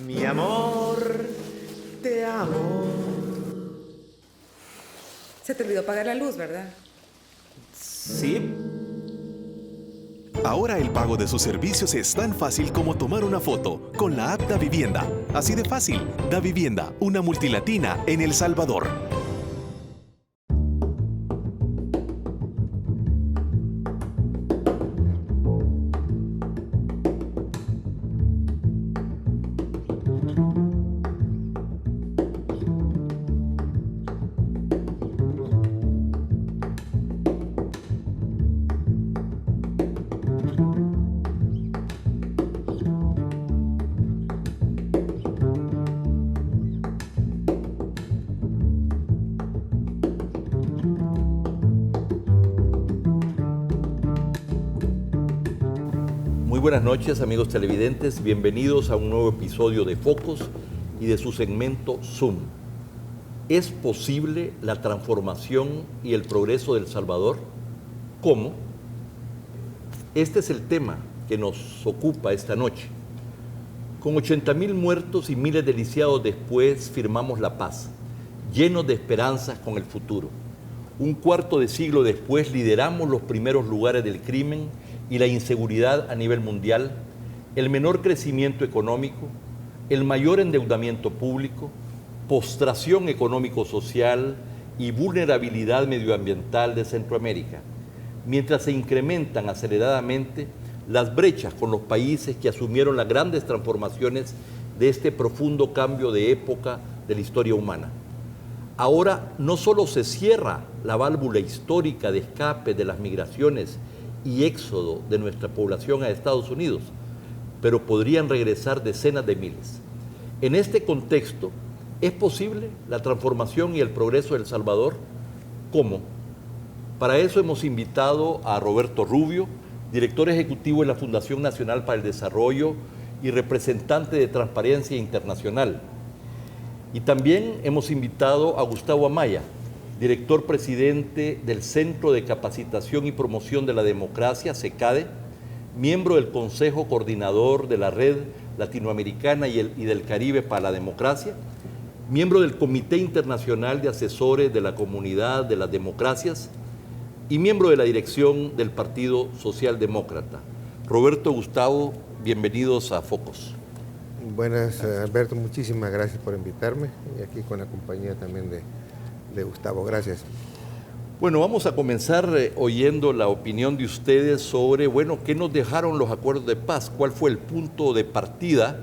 Mi amor, te amo. Se te olvidó pagar la luz, ¿verdad? Sí. Ahora el pago de sus servicios es tan fácil como tomar una foto con la app Davivienda. Así de fácil. Davivienda, una multilatina en El Salvador. Muy buenas noches, amigos televidentes. Bienvenidos a un nuevo episodio de Focos y de su segmento Zoom. ¿Es posible la transformación y el progreso de El Salvador? ¿Cómo? Este es el tema que nos ocupa esta noche. Con 80,000 muertos y miles de lisiados después firmamos la paz, llenos de esperanzas con el futuro. Un cuarto de siglo después lideramos los primeros lugares del crimen y la inseguridad a nivel mundial, el menor crecimiento económico, el mayor endeudamiento público, postración económico-social y vulnerabilidad medioambiental de Centroamérica, mientras se incrementan aceleradamente las brechas con los países que asumieron las grandes transformaciones de este profundo cambio de época de la historia humana. Ahora no solo se cierra la válvula histórica de escape de las migraciones y éxodo de nuestra población a Estados Unidos, pero podrían regresar decenas de miles. En este contexto, ¿es posible la transformación y el progreso de El Salvador? ¿Cómo? Para eso hemos invitado a Roberto Rubio, director ejecutivo de la Fundación Nacional para el Desarrollo y representante de Transparencia Internacional. Y también hemos invitado a Gustavo Amaya, director presidente del Centro de Capacitación y Promoción de la Democracia, CECADE, miembro del Consejo Coordinador de la Red Latinoamericana y del Caribe para la Democracia, miembro del Comité Internacional de Asesores de la Comunidad de las Democracias y miembro de la dirección del Partido Socialdemócrata. Roberto, Gustavo, bienvenidos a Focos. Buenas, Alberto, muchísimas gracias por invitarme y aquí con la compañía también de Gustavo, gracias. Bueno, vamos a comenzar oyendo la opinión de ustedes sobre, ¿qué nos dejaron los acuerdos de paz? ¿Cuál fue el punto de partida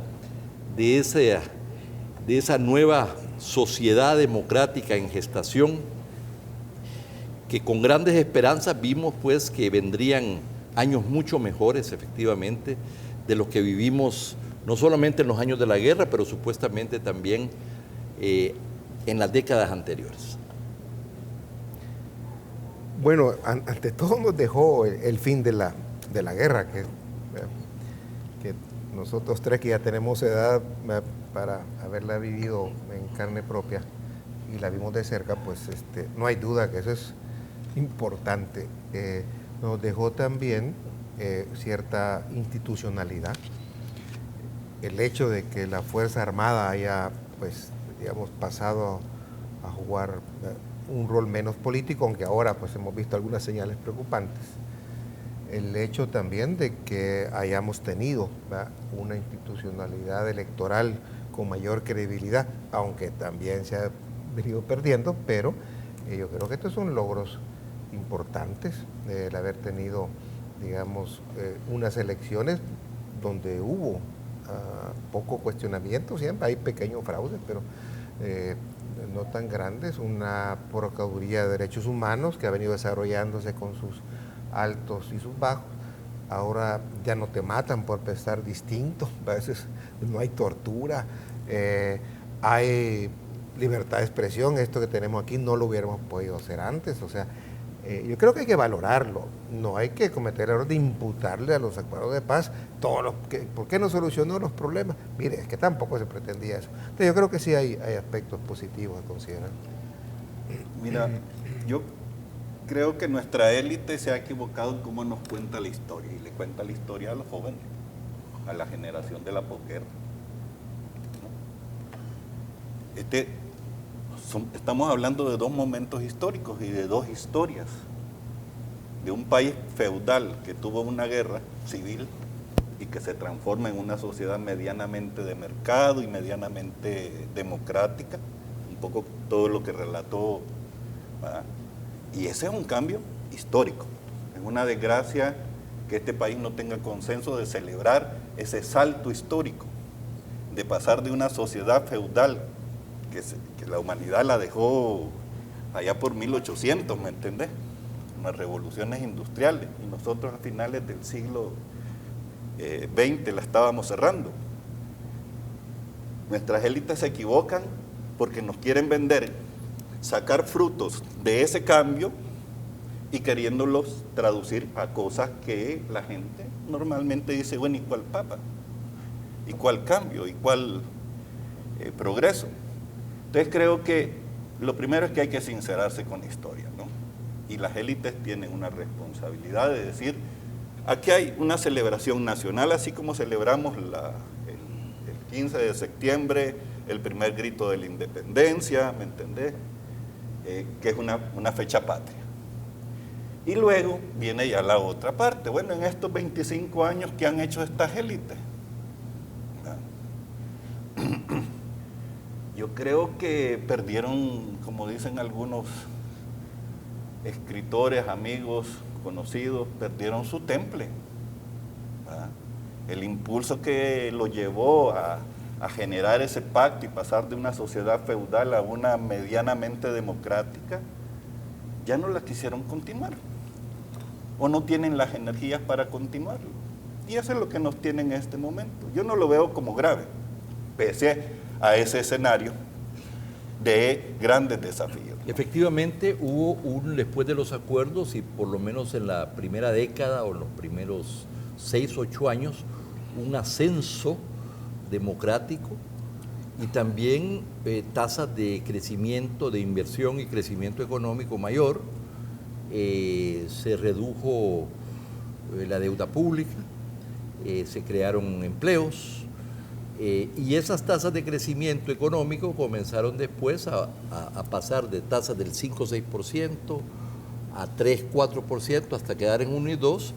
de esa nueva sociedad democrática en gestación? Que con grandes esperanzas vimos pues que vendrían años mucho mejores, efectivamente, de los que vivimos no solamente en los años de la guerra, pero supuestamente también en las décadas anteriores. Bueno, ante todo nos dejó el fin de la guerra, que nosotros tres que ya tenemos edad para haberla vivido en carne propia y la vimos de cerca, pues no hay duda que eso es importante. Nos dejó también cierta institucionalidad. El hecho de que la Fuerza Armada haya, pues, digamos, pasado a jugar un rol menos político, aunque ahora pues hemos visto algunas señales preocupantes. El hecho también de que hayamos tenido, ¿verdad?, una institucionalidad electoral con mayor credibilidad, aunque también se ha venido perdiendo, pero yo creo que estos son logros importantes, el haber tenido, digamos, unas elecciones donde hubo poco cuestionamiento, siempre hay pequeños fraudes, pero no tan grandes, una Procuraduría de Derechos Humanos que ha venido desarrollándose con sus altos y sus bajos. Ahora ya no te matan por pensar distinto, a veces no hay tortura, hay libertad de expresión. Esto que tenemos aquí no lo hubiéramos podido hacer antes, o sea, yo creo que hay que valorarlo, no hay que cometer el error de imputarle a los acuerdos de paz ¿por qué no solucionó los problemas? Mire, es que tampoco se pretendía eso. Entonces yo creo que sí hay aspectos positivos a considerar. Mira, yo creo que nuestra élite se ha equivocado en cómo nos cuenta la historia, y le cuenta la historia a los jóvenes. a la generación de la posguerra. Estamos hablando de dos momentos históricos y de dos historias. De un país feudal que tuvo una guerra civil y que se transforma en una sociedad medianamente de mercado y medianamente democrática, un poco todo lo que relató, ¿verdad? Y ese es un cambio histórico. Es una desgracia que este país no tenga consenso de celebrar ese salto histórico, de pasar de una sociedad feudal que la humanidad la dejó allá por 1800, ¿me entendés? Unas revoluciones industriales, y nosotros a finales del siglo XX la estábamos cerrando. Nuestras élites se equivocan porque nos quieren vender, sacar frutos de ese cambio y queriéndolos traducir a cosas que la gente normalmente dice, bueno, ¿y cuál papa? ¿Y cuál cambio? ¿Y cuál progreso? Entonces creo que lo primero es que hay que sincerarse con la historia, ¿no? Y las élites tienen una responsabilidad de decir, aquí hay una celebración nacional, así como celebramos el 15 de septiembre, el primer grito de la independencia, ¿me entendés? Que es una fecha patria. Y luego viene ya la otra parte. Bueno, en estos 25 años, ¿qué han hecho estas élites? Yo creo que perdieron, como dicen algunos escritores, amigos, conocidos, perdieron su temple, ¿verdad? El impulso que lo llevó a generar ese pacto y pasar de una sociedad feudal a una medianamente democrática, ya no la quisieron continuar, o no tienen las energías para continuarlo. Y eso es lo que nos tiene en este momento. Yo no lo veo como grave, pese a ese escenario de grandes desafíos. Efectivamente, hubo después de los acuerdos, y por lo menos en la primera década o en los primeros 6 o 8 años, un ascenso democrático y también tasas de crecimiento, de inversión y crecimiento económico mayor. Se redujo la deuda pública, se crearon empleos, y esas tasas de crecimiento económico comenzaron después a pasar de tasas del 5 o 6% a 3, 4% hasta quedar en 1 y 2%,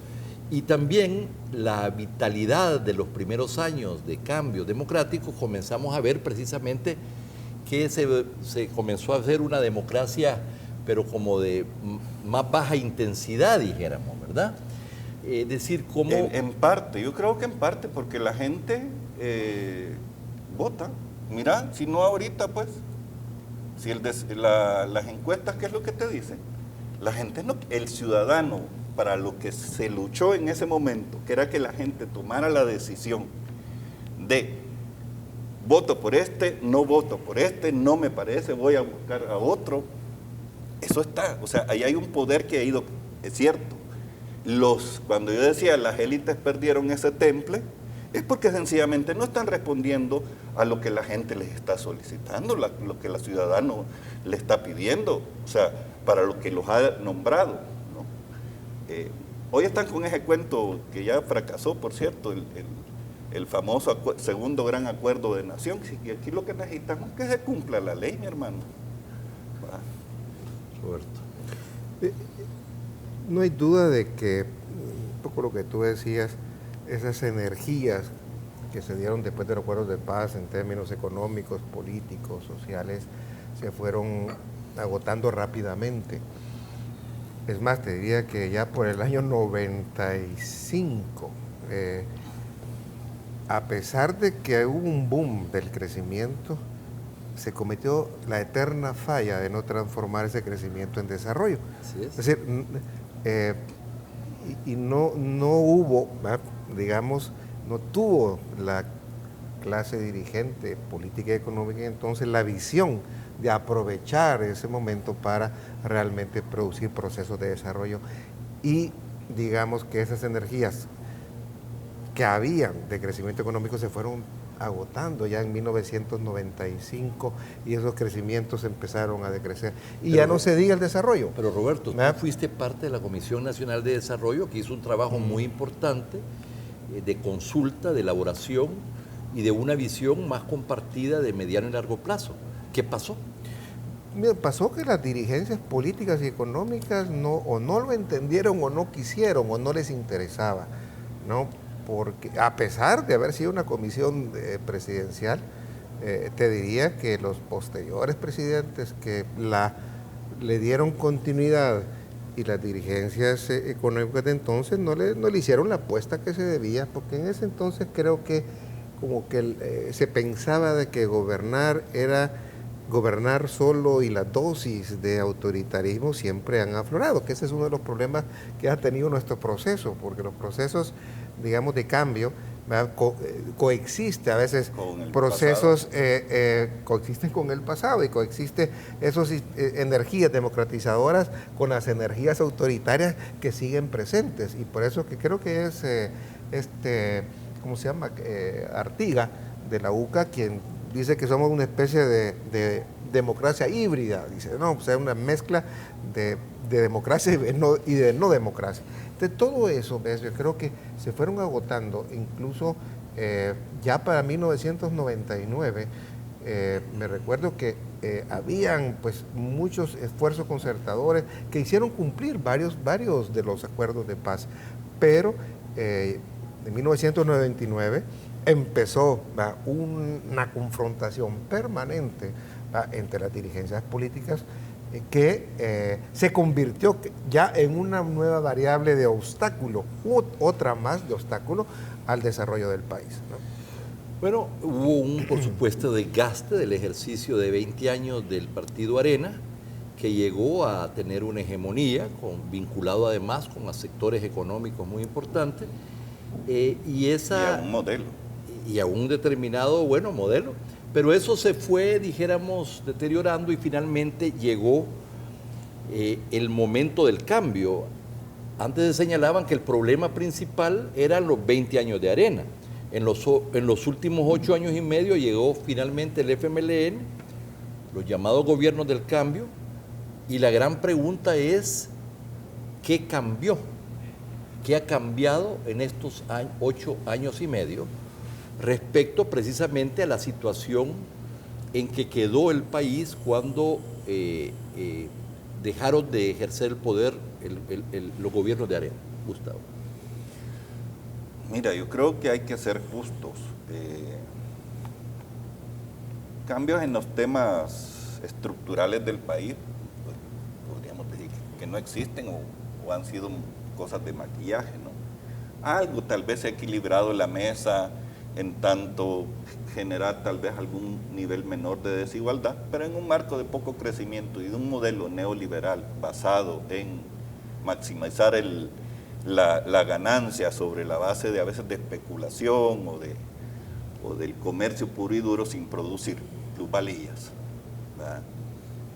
y también la vitalidad de los primeros años de cambio democrático comenzamos a ver precisamente que se comenzó a hacer una democracia, pero como de más baja intensidad, dijéramos, ¿verdad? Es decir, como... En parte, yo creo que en parte, porque la gente vota. Mira, si no ahorita, pues, si las encuestas, ¿qué es lo que te dicen? La gente no, el ciudadano, para lo que se luchó en ese momento, que era que la gente tomara la decisión de voto por este, no voto por este, no me parece, voy a buscar a otro. Eso está, o sea, ahí hay un poder que ha ido, es cierto. Cuando yo decía las élites perdieron ese temple, es porque sencillamente no están respondiendo a lo que la gente les está solicitando, lo que el ciudadano le está pidiendo, o sea, para lo que los ha nombrado, ¿no? Hoy están con ese cuento que ya fracasó, por cierto, el famoso segundo gran acuerdo de nación, y aquí lo que necesitamos es que se cumpla la ley, mi hermano. Roberto. No hay duda de que, un poco lo que tú decías, esas energías que se dieron después de los acuerdos de paz en términos económicos, políticos, sociales, se fueron agotando rápidamente. Es más, te diría que ya por el año 95, a pesar de que hubo un boom del crecimiento, se cometió la eterna falla de no transformar ese crecimiento en desarrollo. Así es. Es decir, no hubo, digamos, no tuvo la clase dirigente política y económica entonces la visión de aprovechar ese momento para realmente producir procesos de desarrollo, y digamos que esas energías que habían de crecimiento económico se fueron agotando ya en 1995, y esos crecimientos empezaron a decrecer. Y ya no se diga el desarrollo. Pero Roberto, tú fuiste parte de la Comisión Nacional de Desarrollo, que hizo un trabajo muy importante de consulta, de elaboración y de una visión más compartida de mediano y largo plazo. ¿Qué pasó? Mira, pasó que las dirigencias políticas y económicas o no lo entendieron o no quisieron o no les interesaba, ¿no? Porque a pesar de haber sido una comisión presidencial, te diría que los posteriores presidentes que le dieron continuidad y las dirigencias económicas de entonces no le hicieron la apuesta que se debía, porque en ese entonces creo que como que se pensaba de que gobernar era gobernar solo, y las dosis de autoritarismo siempre han aflorado, que ese es uno de los problemas que ha tenido nuestro proceso, porque los procesos, digamos, de cambio coexiste a veces procesos coexisten con el pasado y coexiste esas energías democratizadoras con las energías autoritarias que siguen presentes, y por eso que creo que es ¿cómo se llama? Artiga de la UCA quien dice que somos una especie de democracia híbrida, dice, no, o sea, una mezcla de democracia y de no democracia. Entonces, todo eso, ¿ves? Yo creo que se fueron agotando, incluso ya para 1999, me recuerdo que habían pues muchos esfuerzos concertadores que hicieron cumplir varios de los acuerdos de paz, pero en 1999 empezó una confrontación permanente entre las dirigencias políticas que se convirtió ya en una nueva variable de obstáculo, otra más de obstáculo al desarrollo del país, ¿no? Bueno, hubo por supuesto, desgaste del ejercicio de 20 años del Partido Arena, que llegó a tener una hegemonía, vinculado además con los sectores económicos muy importantes, y a un modelo. Y a un determinado, modelo. Pero eso se fue, dijéramos, deteriorando, y finalmente llegó el momento del cambio. Antes se señalaban que el problema principal eran los 20 años de Arena. En los últimos 8 años y medio llegó finalmente el FMLN, los llamados gobiernos del cambio, y la gran pregunta es, ¿qué cambió? ¿Qué ha cambiado en estos 8 años y medio respecto precisamente a la situación en que quedó el país cuando dejaron de ejercer el poder los gobiernos de Arena? Gustavo. Mira, yo creo que hay que ser justos. Cambios en los temas estructurales del país, pues, podríamos decir que no existen o han sido cosas de maquillaje, ¿no? Algo tal vez se ha equilibrado la mesa en tanto generar tal vez algún nivel menor de desigualdad, pero en un marco de poco crecimiento y de un modelo neoliberal basado en maximizar la ganancia sobre la base de a veces de especulación o del comercio puro y duro sin producir plusvalías, ¿verdad?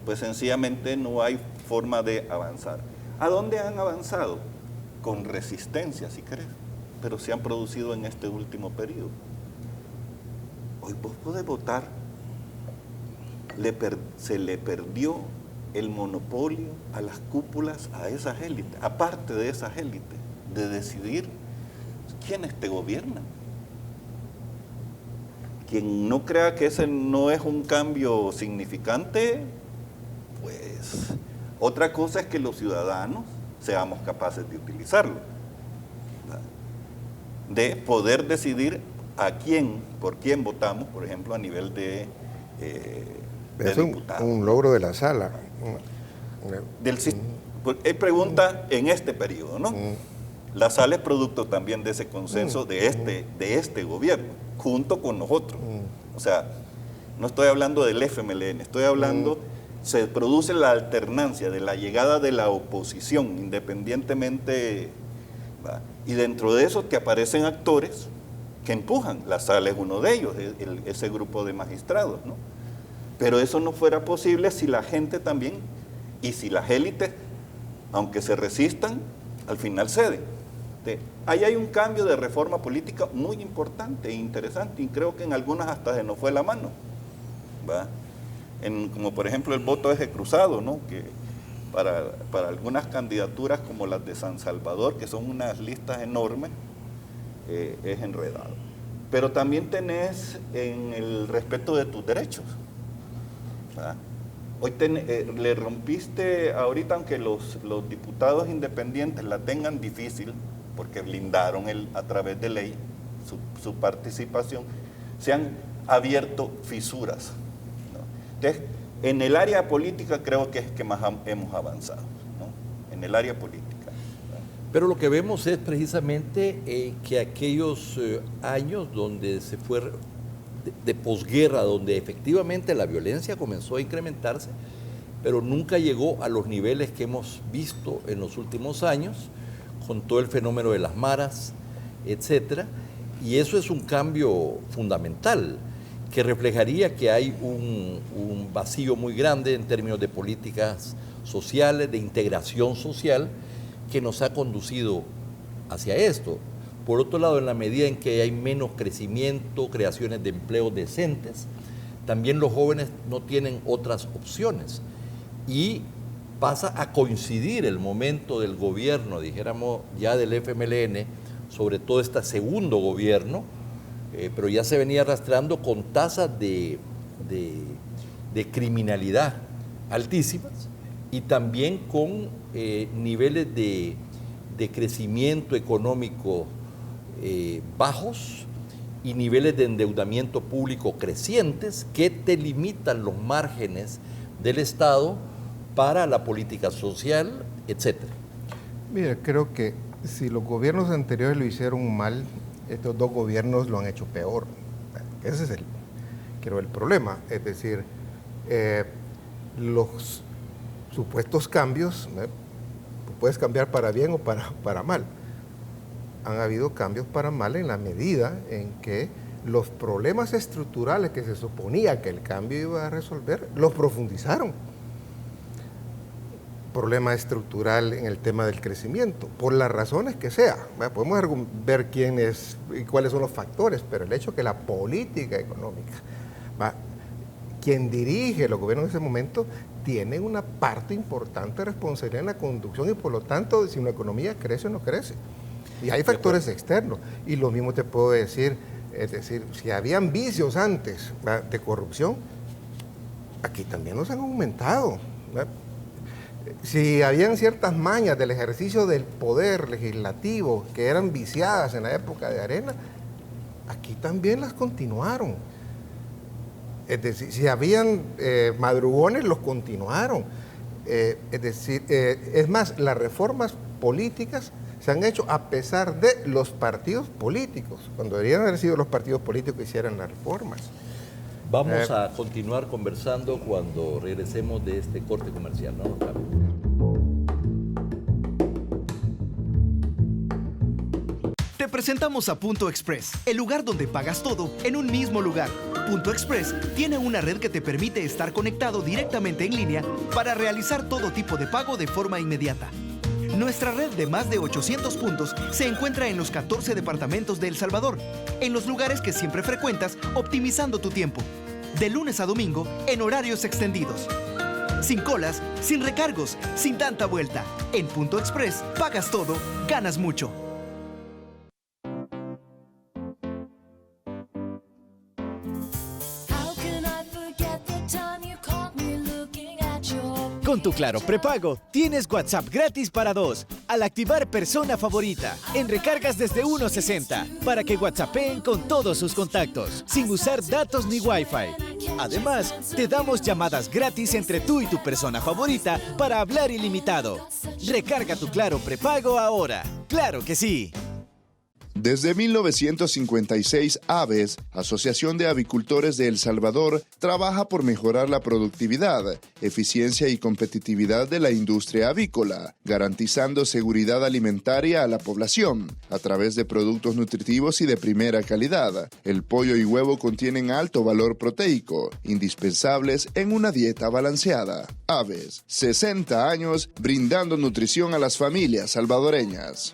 Pues sencillamente no hay forma de avanzar. ¿A dónde han avanzado? Con resistencia, si querés, pero se han producido en este último periodo. Hoy vos podés votar, se le perdió el monopolio a las cúpulas, a esas élites, aparte de esas élites, de decidir quiénes te gobiernan. Quien no crea que ese no es un cambio significante, pues otra cosa es que los ciudadanos seamos capaces de utilizarlo, ¿verdad? De poder decidir por quién votamos, por ejemplo, a nivel de diputados. Un logro de la sala. Pregunta en este periodo, ¿no? La sala es producto también de ese consenso de este gobierno, junto con nosotros. O sea, no estoy hablando del FMLN, estoy hablando, se produce la alternancia de la llegada de la oposición, independientemente, ¿va? Y dentro de eso te aparecen actores que empujan. La sala es uno de ellos, ese grupo de magistrados, ¿no? Pero eso no fuera posible si la gente también, y si las élites, aunque se resistan, al final ceden. Ahí hay un cambio de reforma política muy importante e interesante, y creo que en algunas hasta se nos fue la mano, ¿va? Como por ejemplo el voto eje cruzado, ¿no? Que para algunas candidaturas como las de San Salvador, que son unas listas enormes, es enredado. Pero también tenés en el respeto de tus derechos, ¿verdad? Hoy le rompiste ahorita, aunque los diputados independientes la tengan difícil, porque blindaron a través de ley su participación, se han abierto fisuras, ¿no? Entonces, en el área política creo que es que más hemos avanzado, ¿no? En el área política. Pero lo que vemos es precisamente que aquellos años donde se fue de posguerra, donde efectivamente la violencia comenzó a incrementarse, pero nunca llegó a los niveles que hemos visto en los últimos años, con todo el fenómeno de las maras, etcétera, y eso es un cambio fundamental, que reflejaría que hay un vacío muy grande en términos de políticas sociales, de integración social, que nos ha conducido hacia esto. Por otro lado, en la medida en que hay menos crecimiento, creaciones de empleos decentes, también los jóvenes no tienen otras opciones. Y pasa a coincidir el momento del gobierno, dijéramos ya del FMLN, sobre todo este segundo gobierno, pero ya se venía arrastrando con tasas de criminalidad altísimas y también con niveles de crecimiento económico bajos y niveles de endeudamiento público crecientes que te limitan los márgenes del Estado para la política social, etcétera. Mira, creo que si los gobiernos anteriores lo hicieron mal, estos dos gobiernos lo han hecho peor. Ese es el problema. Es decir, los supuestos cambios, puedes cambiar para bien o para mal. Han habido cambios para mal en la medida en que los problemas estructurales que se suponía que el cambio iba a resolver, los profundizaron. Problema estructural en el tema del crecimiento, por las razones que sea. Podemos ver quién es y cuáles son los factores, pero el hecho que la política económica, quien dirige los gobiernos en ese momento, tiene una parte importante de responsabilidad en la conducción y por lo tanto, si una economía crece o no crece. Y hay factores externos. Y lo mismo te puedo decir, es decir, si habían vicios antes de corrupción, aquí también los han aumentado. Si habían ciertas mañas del ejercicio del poder legislativo que eran viciadas en la época de Arena, aquí también las continuaron. Es decir, si habían madrugones, los continuaron. Es decir, es más, las reformas políticas se han hecho a pesar de los partidos políticos, cuando deberían haber sido los partidos políticos que hicieran las reformas. Vamos a continuar conversando cuando regresemos de este corte comercial, ¿no? Te presentamos a Punto Express, el lugar donde pagas todo en un mismo lugar. Punto Express tiene una red que te permite estar conectado directamente en línea para realizar todo tipo de pago de forma inmediata. Nuestra red de más de 800 puntos se encuentra en los 14 departamentos de El Salvador, en los lugares que siempre frecuentas, optimizando tu tiempo. De lunes a domingo, en horarios extendidos. Sin colas, sin recargos, sin tanta vuelta. En Punto Express, pagas todo, ganas mucho. Con tu Claro prepago, tienes WhatsApp gratis para 2 al activar Persona Favorita en recargas desde 1.60 para que WhatsAppeen con todos sus contactos, sin usar datos ni Wi-Fi. Además, te damos llamadas gratis entre tú y tu persona favorita para hablar ilimitado. Recarga tu Claro prepago ahora. ¡Claro que sí! Desde 1956, Aves, Asociación de Avicultores de El Salvador, trabaja por mejorar la productividad, eficiencia y competitividad de la industria avícola, garantizando seguridad alimentaria a la población a través de productos nutritivos y de primera calidad. El pollo y huevo contienen alto valor proteico, indispensables en una dieta balanceada. Aves, 60 años brindando nutrición a las familias salvadoreñas.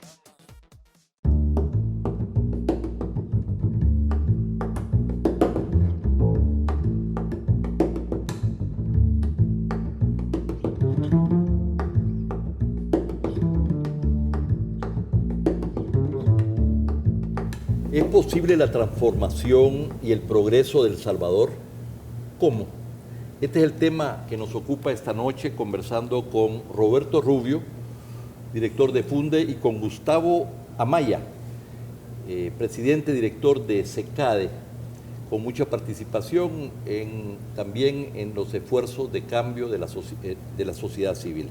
¿Es posible la transformación y el progreso de El Salvador? ¿Cómo? Este es el tema que nos ocupa esta noche, conversando con Roberto Rubio, director de Funde, y con Gustavo Amaya, presidente director de SECADE, con mucha participación también en los esfuerzos de cambio de la sociedad civil.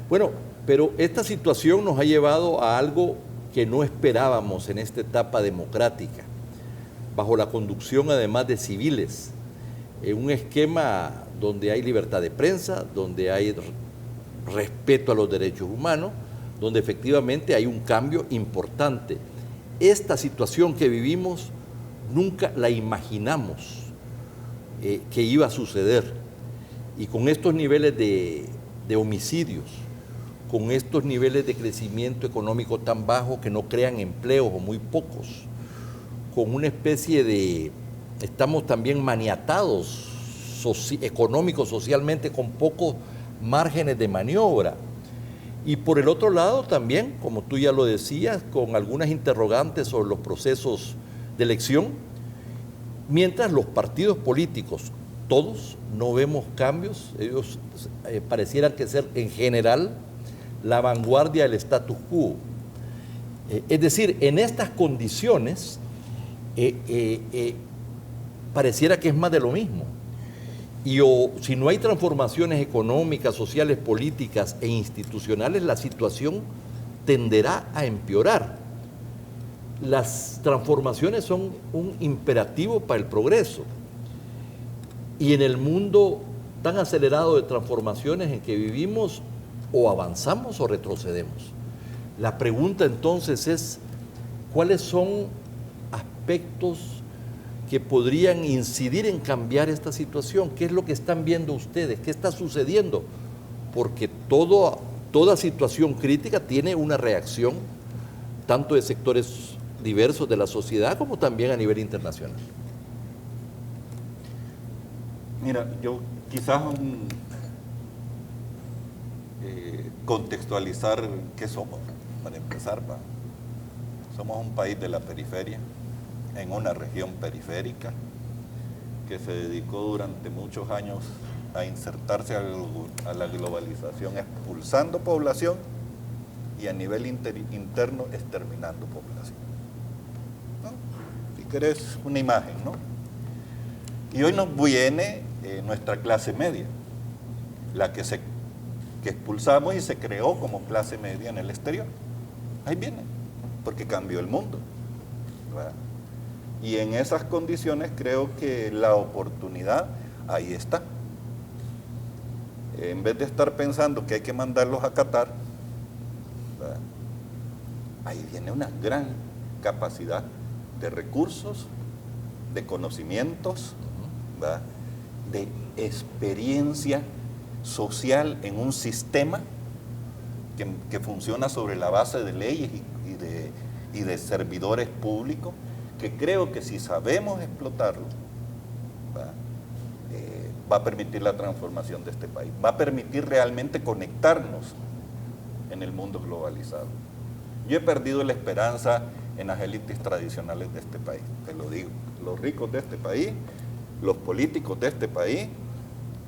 Bueno, pero esta situación nos ha llevado a algo que no esperábamos en esta etapa democrática, bajo la conducción además de civiles, en un esquema donde hay libertad de prensa, donde hay respeto a los derechos humanos, donde efectivamente hay un cambio importante. Esta situación que vivimos nunca la imaginamos que iba a suceder, y con estos niveles de homicidios, con estos niveles de crecimiento económico tan bajo que no crean empleos o muy pocos, con una especie de, estamos también maniatados económicos, socialmente, con pocos márgenes de maniobra. Y por el otro lado también, como tú ya lo decías, con algunas interrogantes sobre los procesos de elección, mientras los partidos políticos, todos, no vemos cambios. Ellos parecieran que ser en general la vanguardia del status quo. Es decir, en estas condiciones pareciera que es más de lo mismo. Y si no hay transformaciones económicas, sociales, políticas e institucionales, la situación tenderá a empeorar. Las transformaciones son un imperativo para el progreso. Y en el mundo tan acelerado de transformaciones en que vivimos, o avanzamos o retrocedemos. La pregunta entonces es, ¿cuáles son aspectos que podrían incidir en cambiar esta situación? ¿Qué es lo que están viendo ustedes? ¿Qué está sucediendo? Porque toda situación crítica tiene una reacción, tanto de sectores diversos de la sociedad como también a nivel internacional. Mira, yo quizás contextualizar qué somos, para empezar. Somos un país de la periferia, en una región periférica, que se dedicó durante muchos años a insertarse a la globalización, expulsando población y a nivel interno exterminando población, ¿no? Si querés una imagen, ¿no? Y hoy nos viene nuestra clase media, la que expulsamos y se creó como clase media en el exterior. Ahí viene, porque cambió el mundo, ¿verdad? Y en esas condiciones creo que la oportunidad ahí está. En vez de estar pensando que hay que mandarlos a Qatar, ¿verdad?, ahí viene una gran capacidad de recursos, de conocimientos, ¿verdad?, de experiencia social en un sistema que funciona sobre la base de leyes y de servidores públicos, que creo que si sabemos explotarlo, va a permitir la transformación de este país, va a permitir realmente conectarnos en el mundo globalizado. Yo he perdido la esperanza en las élites tradicionales de este país, te lo digo. Los ricos de este país, los políticos de este país,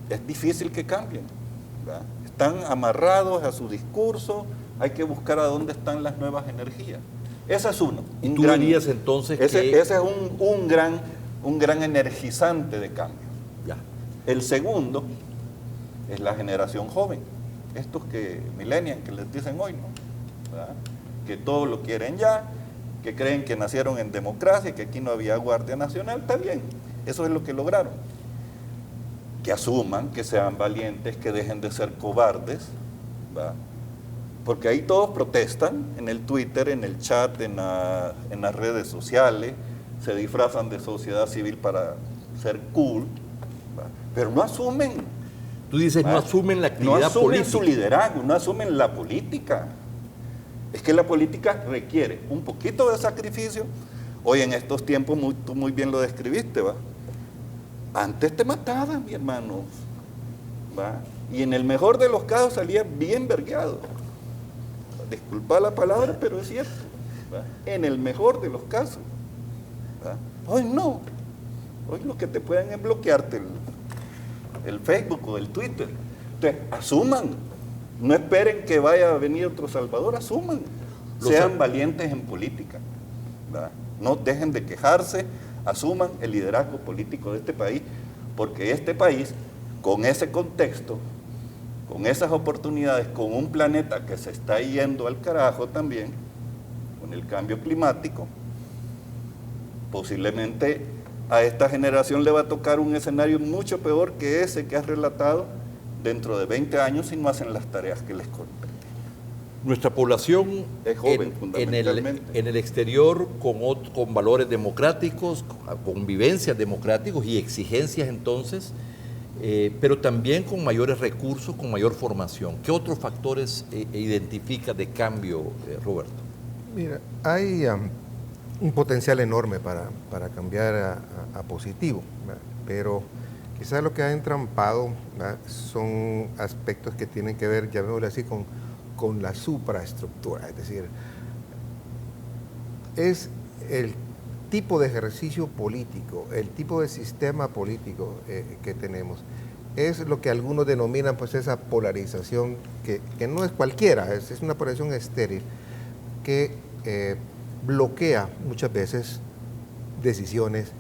es difícil que cambien, ¿verdad? Están amarrados a su discurso, hay que buscar a dónde están las nuevas energías. Ese es uno. ¿Y tú dirías entonces ese es un gran energizante de cambio. Ya. El segundo es la generación joven, estos millennials que les dicen hoy, ¿no?, ¿verdad?, que todo lo quieren ya, que creen que nacieron en democracia, que aquí no había Guardia Nacional. Está bien, eso es lo que lograron. Que asuman, que sean valientes, que dejen de ser cobardes, ¿verdad?, porque ahí todos protestan, en el Twitter, en el chat, en las redes sociales, se disfrazan de sociedad civil para ser cool, ¿verdad?, pero no asumen. Tú dices, ¿verdad?, no asumen la actividad política. No asumen su liderazgo, no asumen la política. Es que la política requiere un poquito de sacrificio. Hoy en estos tiempos, tú muy bien lo describiste, ¿va? Antes te mataban, mi hermano, ¿va? Y en el mejor de los casos salías bien vergueado. Disculpa la palabra, pero es cierto, ¿va? En el mejor de los casos. ¿verdad? Hoy no. Hoy lo que te pueden es bloquearte el Facebook o el Twitter. Entonces, asuman. No esperen que vaya a venir otro Salvador, asuman. Sean valientes en política, ¿verdad? No dejen de quejarse, asuman el liderazgo político de este país, porque este país, con ese contexto, con esas oportunidades, con un planeta que se está yendo al carajo también, con el cambio climático, posiblemente a esta generación le va a tocar un escenario mucho peor que ese que has relatado dentro de 20 años si no hacen las tareas que les competen. Nuestra población es joven, fundamentalmente. En el exterior con valores democráticos, con vivencias democráticos y exigencias entonces, pero también con mayores recursos, con mayor formación. ¿Qué otros factores identifica de cambio, Roberto? Mira, hay un potencial enorme para cambiar a positivo, ¿verdad? Pero quizás lo que ha entrampado, ¿verdad?, son aspectos que tienen que ver, llamémoslo así, con la supraestructura, es decir, es el tipo de ejercicio político, el tipo de sistema político que tenemos, es lo que algunos denominan pues esa polarización que no es cualquiera, es una polarización estéril que bloquea muchas veces decisiones,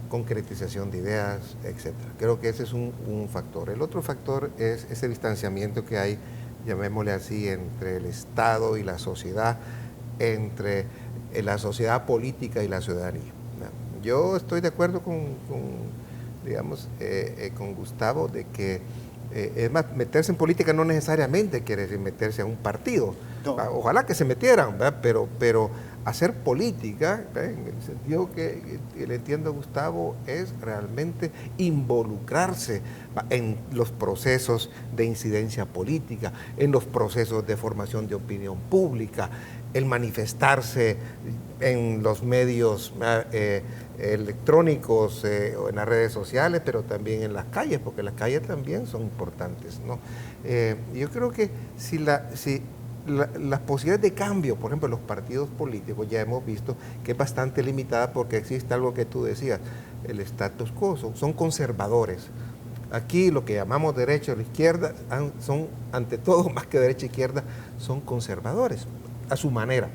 concretización de ideas, etc. Creo que ese es un factor. El otro factor es ese distanciamiento que hay, llamémosle así, entre el Estado y la sociedad, entre la sociedad política y la ciudadanía. Yo estoy de acuerdo con Gustavo de que, es más, meterse en política no necesariamente quiere decir meterse a un partido. No. Ojalá que se metieran, ¿verdad? Pero hacer política, ¿verdad?, en el sentido que le entiendo a Gustavo, es realmente involucrarse en los procesos de incidencia política, en los procesos de formación de opinión pública, el manifestarse en los medios electrónicos o en las redes sociales, pero también en las calles, porque las calles también son importantes, ¿no? Yo creo que si las posibilidades de cambio, por ejemplo, en los partidos políticos, ya hemos visto que es bastante limitada porque existe algo que tú decías, el status quo, son conservadores. Aquí lo que llamamos derecha o la izquierda son, ante todo, más que derecha e izquierda, son conservadores, a su manera.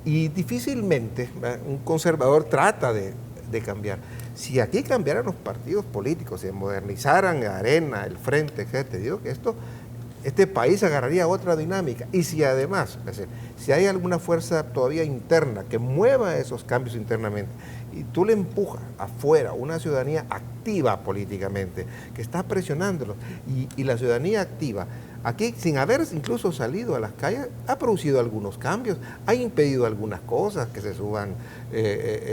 Y difícilmente, ¿verdad?, un conservador trata de cambiar. Si aquí cambiaran los partidos políticos, se modernizaran Arena, el Frente, etc., te digo que este país agarraría otra dinámica. Y si además, es decir, si hay alguna fuerza todavía interna que mueva esos cambios internamente, y tú le empujas afuera una ciudadanía activa políticamente, que está presionándolos, y la ciudadanía activa, aquí, sin haber incluso salido a las calles, ha producido algunos cambios, ha impedido algunas cosas, que se suban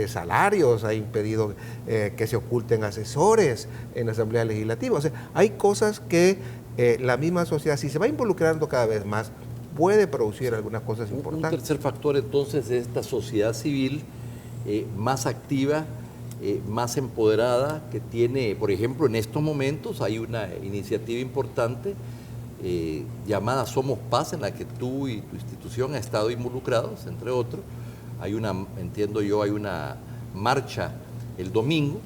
salarios, ha impedido que se oculten asesores en la Asamblea Legislativa. O sea, hay cosas que la misma sociedad, si se va involucrando cada vez más, puede producir algunas cosas importantes. Un tercer factor entonces es esta sociedad civil más activa, más empoderada, que tiene, por ejemplo, en estos momentos hay una iniciativa importante llamada Somos Paz, en la que tú y tu institución han estado involucrados, entre otros. Hay una, entiendo yo, hay una marcha el domingo.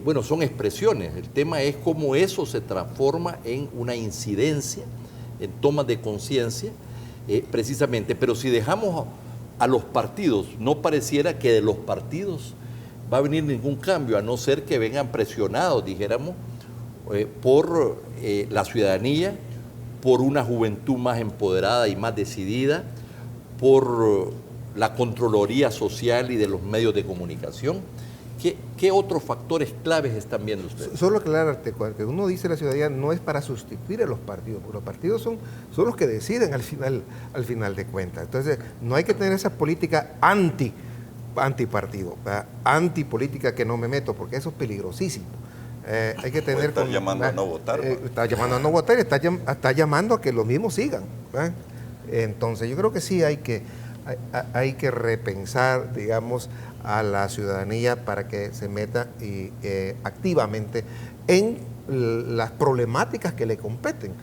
Bueno, son expresiones. El tema es cómo eso se transforma en una incidencia, en toma de conciencia, precisamente. Pero si dejamos a los partidos, no pareciera que de los partidos va a venir ningún cambio, a no ser que vengan presionados, dijéramos, por la ciudadanía, por una juventud más empoderada y más decidida, por la Contraloría Social y de los medios de comunicación. ¿Qué otros factores claves están viendo ustedes? Solo aclararte, que uno dice la ciudadanía no es para sustituir a los partidos, porque los partidos son los que deciden al final de cuentas. Entonces, no hay que tener esa política antipartido, antipolítica que no me meto, porque eso es peligrosísimo. Hay que tener... Está llamando a no votar. Está llamando a no votar y está llamando a que los mismos sigan. Entonces, yo creo que sí hay que repensar, digamos, a la ciudadanía para que se meta activamente en las problemáticas que le competen,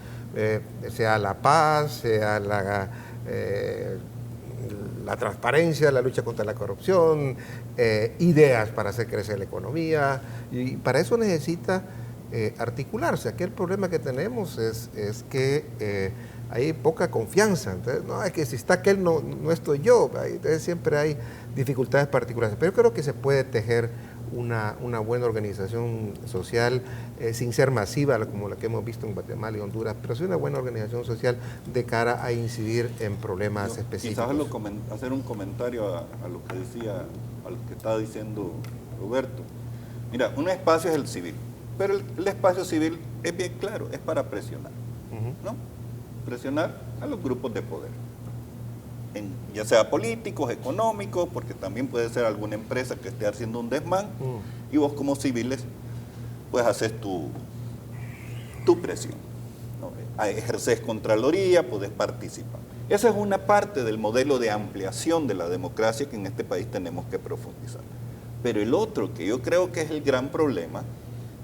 sea la paz, sea la transparencia, la lucha contra la corrupción, ideas para hacer crecer la economía, y para eso necesita articularse. Aquí el problema que tenemos es que hay poca confianza. Entonces, no, es que si está aquel no estoy yo. Entonces siempre hay dificultades particulares. Pero yo creo que se puede tejer una buena organización social sin ser masiva como la que hemos visto en Guatemala y Honduras, pero sí una buena organización social de cara a incidir en problemas específicos. Quizás hacer un comentario a lo que decía, a lo que estaba diciendo Roberto. Mira, un espacio es el civil, pero el espacio civil es bien claro, es para presionar, ¿no? Presionar a los grupos de poder, ya sea políticos, económicos, porque también puede ser alguna empresa que esté haciendo un desmán, y vos como civiles, pues haces tu presión, ¿no? Ejerces contraloría, podés participar. Esa es una parte del modelo de ampliación de la democracia que en este país tenemos que profundizar. Pero el otro, que yo creo que es el gran problema,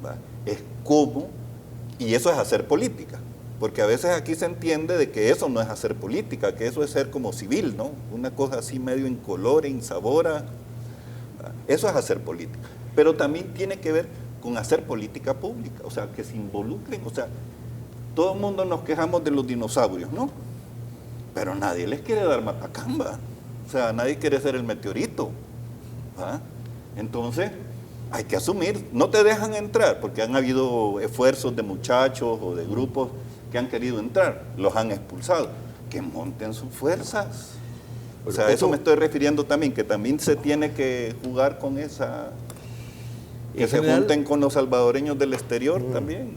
¿va?, es cómo, y eso es hacer política. Porque a veces aquí se entiende de que eso no es hacer política, que eso es ser como civil, ¿no? Una cosa así medio incolora, insabora. Eso es hacer política. Pero también tiene que ver con hacer política pública, o sea, que se involucren. O sea, todo el mundo nos quejamos de los dinosaurios, ¿no? Pero nadie les quiere dar matacamba. O sea, nadie quiere ser el meteorito. ¿Ah? Entonces, hay que asumir. No te dejan entrar, porque han habido esfuerzos de muchachos o de grupos que han querido entrar, los han expulsado. Que monten sus fuerzas. O sea, a eso me estoy refiriendo también, que también se tiene que jugar con esa... Que se junten con los salvadoreños del exterior también.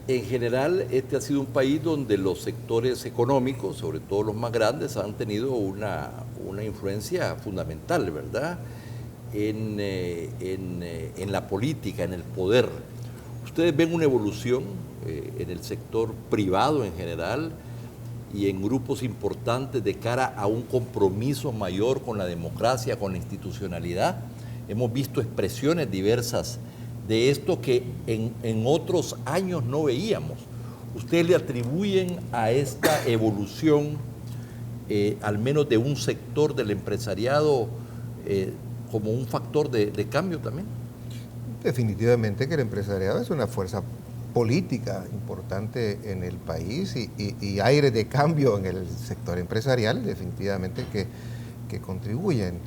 En general, este ha sido un país donde los sectores económicos, sobre todo los más grandes, han tenido una influencia fundamental, ¿verdad?, en la política, en el poder. ¿Ustedes ven una evolución en el sector privado en general y en grupos importantes de cara a un compromiso mayor con la democracia, con la institucionalidad? Hemos visto expresiones diversas de esto que en otros años no veíamos. ¿Ustedes le atribuyen a esta evolución, al menos de un sector del empresariado, como un factor de cambio también? Definitivamente que el empresariado es una fuerza política importante en el país y aire de cambio en el sector empresarial, definitivamente que contribuyen.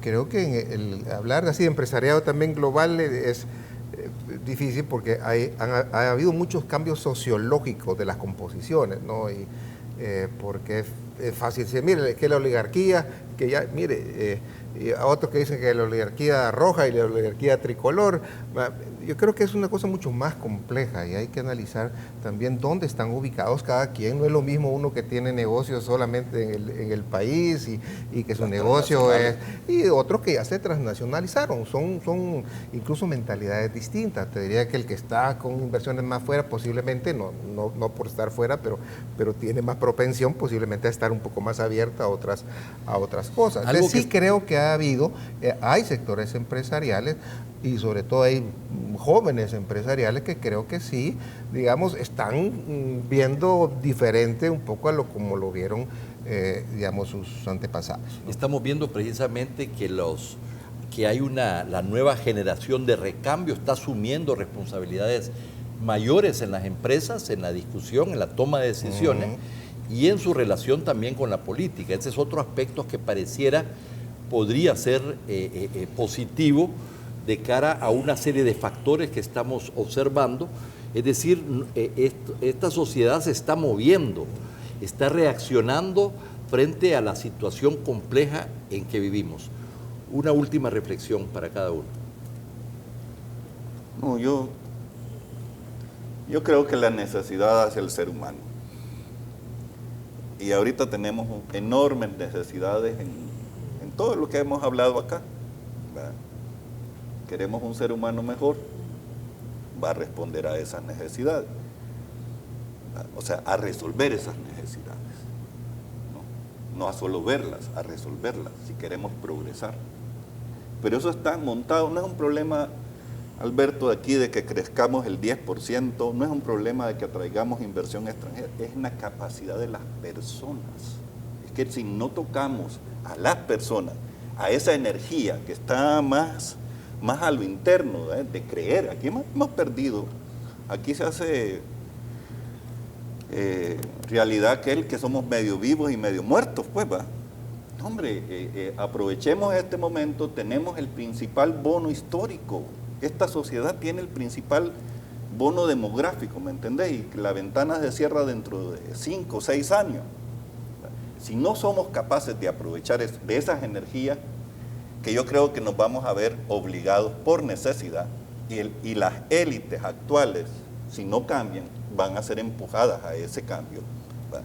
Creo que hablar así de empresariado también global es difícil porque ha habido muchos cambios sociológicos de las composiciones, ¿no? Porque es fácil decir, mire, que la oligarquía, que ya, mire, y a otros que dicen que la oligarquía roja y la oligarquía tricolor. Yo creo que es una cosa mucho más compleja y hay que analizar también dónde están ubicados cada quien. No es lo mismo uno que tiene negocios solamente en el país y que su negocio es... Y otros que ya se transnacionalizaron. Son incluso mentalidades distintas. Te diría que el que está con inversiones más fuera posiblemente, no por estar fuera, pero tiene más propensión posiblemente a estar un poco más abierta a otras cosas. Entonces, sí creo que hay sectores empresariales y sobre todo hay jóvenes empresariales que creo que sí, digamos, están viendo diferente un poco como lo vieron, digamos, sus antepasados, ¿no? Estamos viendo precisamente que hay la nueva generación de recambio está asumiendo responsabilidades mayores en las empresas, en la discusión, en la toma de decisiones y en su relación también con la política. Ese es otro aspecto que podría ser positivo de cara a una serie de factores que estamos observando. Es decir, esta sociedad se está moviendo, está reaccionando frente a la situación compleja en que vivimos. Una última reflexión para cada uno. No, yo creo que la necesidad hace el ser humano. Y ahorita tenemos enormes necesidades en todo lo que hemos hablado acá, ¿verdad? Queremos un ser humano mejor, va a responder a esas necesidades, ¿verdad? O sea, a resolver esas necesidades, no a solo verlas, a resolverlas, si queremos progresar. Pero eso está montado, no es un problema, Alberto, de aquí de que crezcamos el 10%, no es un problema de que atraigamos inversión extranjera, es una capacidad de las personas. Es que si no tocamos a las personas, a esa energía que está más a lo interno, de creer, aquí hemos perdido, aquí se hace realidad aquel que somos medio vivos y medio muertos, pues va. Hombre, aprovechemos este momento, tenemos el principal bono histórico, esta sociedad tiene el principal bono demográfico, ¿me entendés? Y la ventana se cierra dentro de 5 o 6 años. Si no somos capaces de aprovechar de esas energías, que yo creo que nos vamos a ver obligados por necesidad, y las élites actuales, si no cambian, van a ser empujadas a ese cambio, ¿va?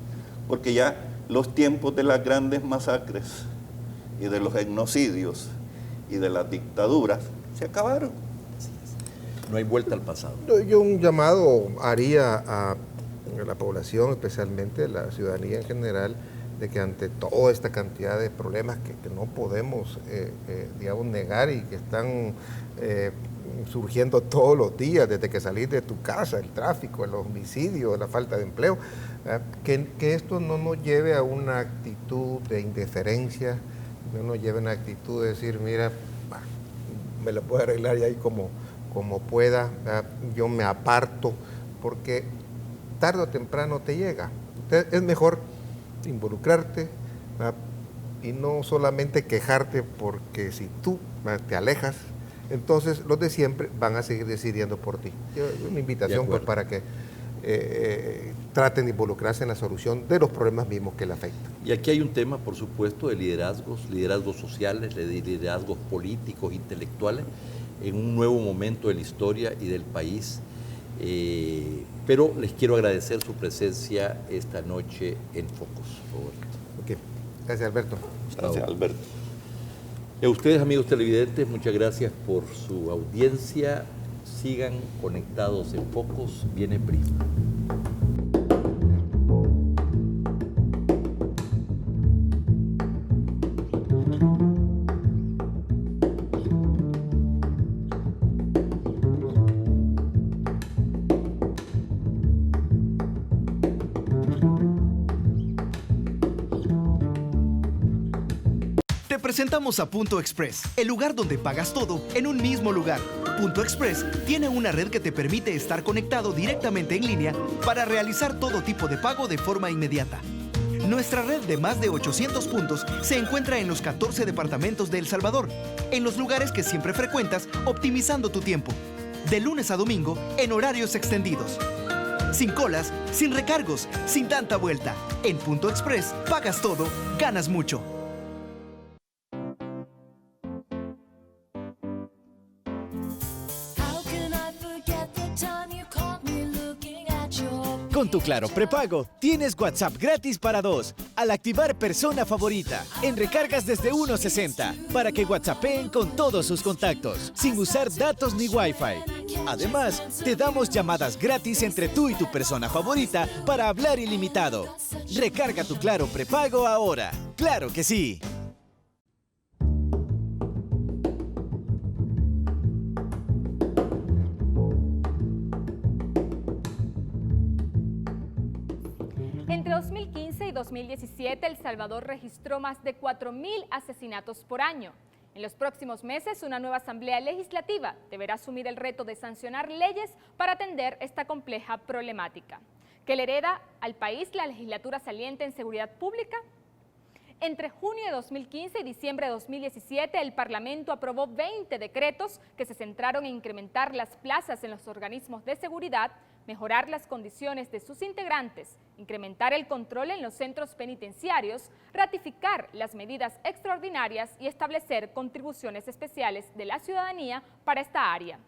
Porque ya los tiempos de las grandes masacres y de los genocidios y de las dictaduras se acabaron. No hay vuelta al pasado. Yo un llamado haría a la población, especialmente la ciudadanía en general, de que ante toda esta cantidad de problemas que no podemos, digamos, negar y que están surgiendo todos los días, desde que salís de tu casa, el tráfico, el homicidio, la falta de empleo, que esto no nos lleve a una actitud de indiferencia, no nos lleve a una actitud de decir, mira, me lo puedo arreglar y ahí como pueda, yo me aparto, porque tarde o temprano te llega. Entonces, es mejor involucrarte y no solamente quejarte, porque si tú te alejas, entonces los de siempre van a seguir decidiendo por ti. Una invitación pues, para que traten de involucrarse en la solución de los problemas mismos que le afectan. Y aquí hay un tema, por supuesto, de liderazgos sociales, de liderazgos políticos, intelectuales, en un nuevo momento de la historia y del país. Pero les quiero agradecer su presencia esta noche en Focus, Roberto. Okay. Gracias, Alberto. Gracias, Alberto. Y a ustedes, amigos televidentes, muchas gracias por su audiencia. Sigan conectados en Focus, viene Prisma. Presentamos a Punto Express, el lugar donde pagas todo en un mismo lugar. Punto Express tiene una red que te permite estar conectado directamente en línea para realizar todo tipo de pago de forma inmediata. Nuestra red de más de 800 puntos se encuentra en los 14 departamentos de El Salvador, en los lugares que siempre frecuentas, optimizando tu tiempo. De lunes a domingo, en horarios extendidos. Sin colas, sin recargos, sin tanta vuelta. En Punto Express, pagas todo, ganas mucho. Con tu Claro prepago, tienes WhatsApp gratis para 2 al activar Persona Favorita en recargas desde 1.60 para que WhatsAppeen con todos sus contactos, sin usar datos ni Wi-Fi. Además, te damos llamadas gratis entre tú y tu persona favorita para hablar ilimitado. Recarga tu Claro prepago ahora. ¡Claro que sí! Entre 2015 y 2017, El Salvador registró más de 4.000 asesinatos por año. En los próximos meses, una nueva asamblea legislativa deberá asumir el reto de sancionar leyes para atender esta compleja problemática, que le hereda al país la legislatura saliente en seguridad pública. Entre junio de 2015 y diciembre de 2017, el Parlamento aprobó 20 decretos que se centraron en incrementar las plazas en los organismos de seguridad, mejorar las condiciones de sus integrantes, incrementar el control en los centros penitenciarios, ratificar las medidas extraordinarias y establecer contribuciones especiales de la ciudadanía para esta área.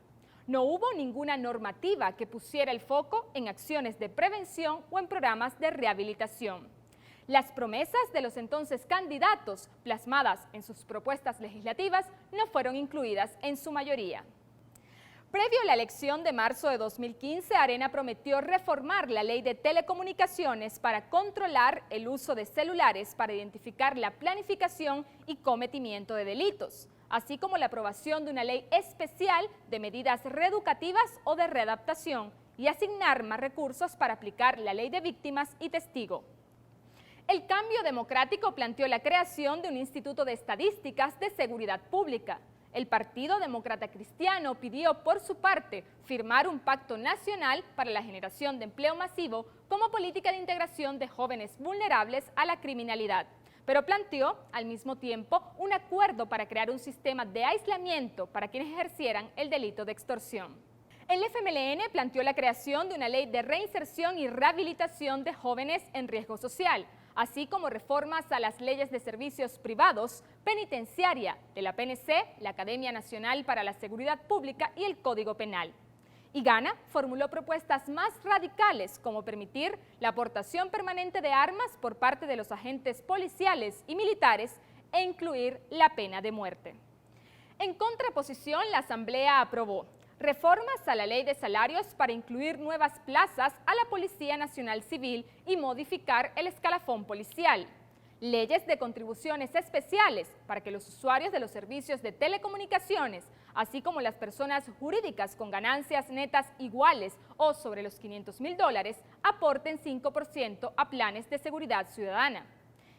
No hubo ninguna normativa que pusiera el foco en acciones de prevención o en programas de rehabilitación. Las promesas de los entonces candidatos, plasmadas en sus propuestas legislativas, no fueron incluidas en su mayoría. Previo a la elección de marzo de 2015, Arena prometió reformar la ley de telecomunicaciones para controlar el uso de celulares para identificar la planificación y cometimiento de delitos, así como la aprobación de una ley especial de medidas reeducativas o de readaptación y asignar más recursos para aplicar la ley de víctimas y testigo. El Cambio Democrático planteó la creación de un Instituto de Estadísticas de Seguridad Pública. El Partido Demócrata Cristiano pidió, por su parte, firmar un pacto nacional para la generación de empleo masivo como política de integración de jóvenes vulnerables a la criminalidad, pero planteó, al mismo tiempo, un acuerdo para crear un sistema de aislamiento para quienes ejercieran el delito de extorsión. El FMLN planteó la creación de una ley de reinserción y rehabilitación de jóvenes en riesgo social, así como reformas a las leyes de servicios privados, penitenciaria, de la PNC, la Academia Nacional para la Seguridad Pública y el Código Penal. Y Gana formuló propuestas más radicales, como permitir la aportación permanente de armas por parte de los agentes policiales y militares e incluir la pena de muerte. En contraposición, la Asamblea aprobó reformas a la Ley de Salarios para incluir nuevas plazas a la Policía Nacional Civil y modificar el escalafón policial. Leyes de contribuciones especiales para que los usuarios de los servicios de telecomunicaciones, así como las personas jurídicas con ganancias netas iguales o sobre los $500.000, aporten 5% a planes de seguridad ciudadana.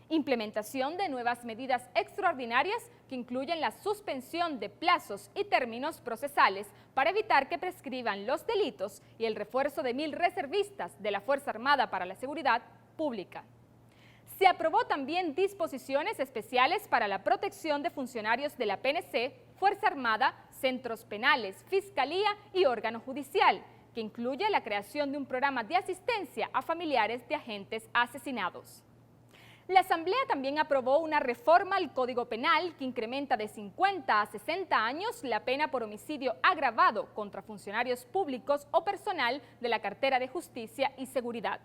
Implementación de nuevas medidas extraordinarias que incluyen la suspensión de plazos y términos procesales para evitar que prescriban los delitos y el refuerzo de 1.000 reservistas de la Fuerza Armada para la Seguridad Pública. Se aprobó también disposiciones especiales para la protección de funcionarios de la PNC, Fuerza Armada, centros penales, fiscalía y órgano judicial, que incluye la creación de un programa de asistencia a familiares de agentes asesinados. La Asamblea también aprobó una reforma al Código Penal que incrementa de 50 a 60 años la pena por homicidio agravado contra funcionarios públicos o personal de la cartera de Justicia y Seguridad.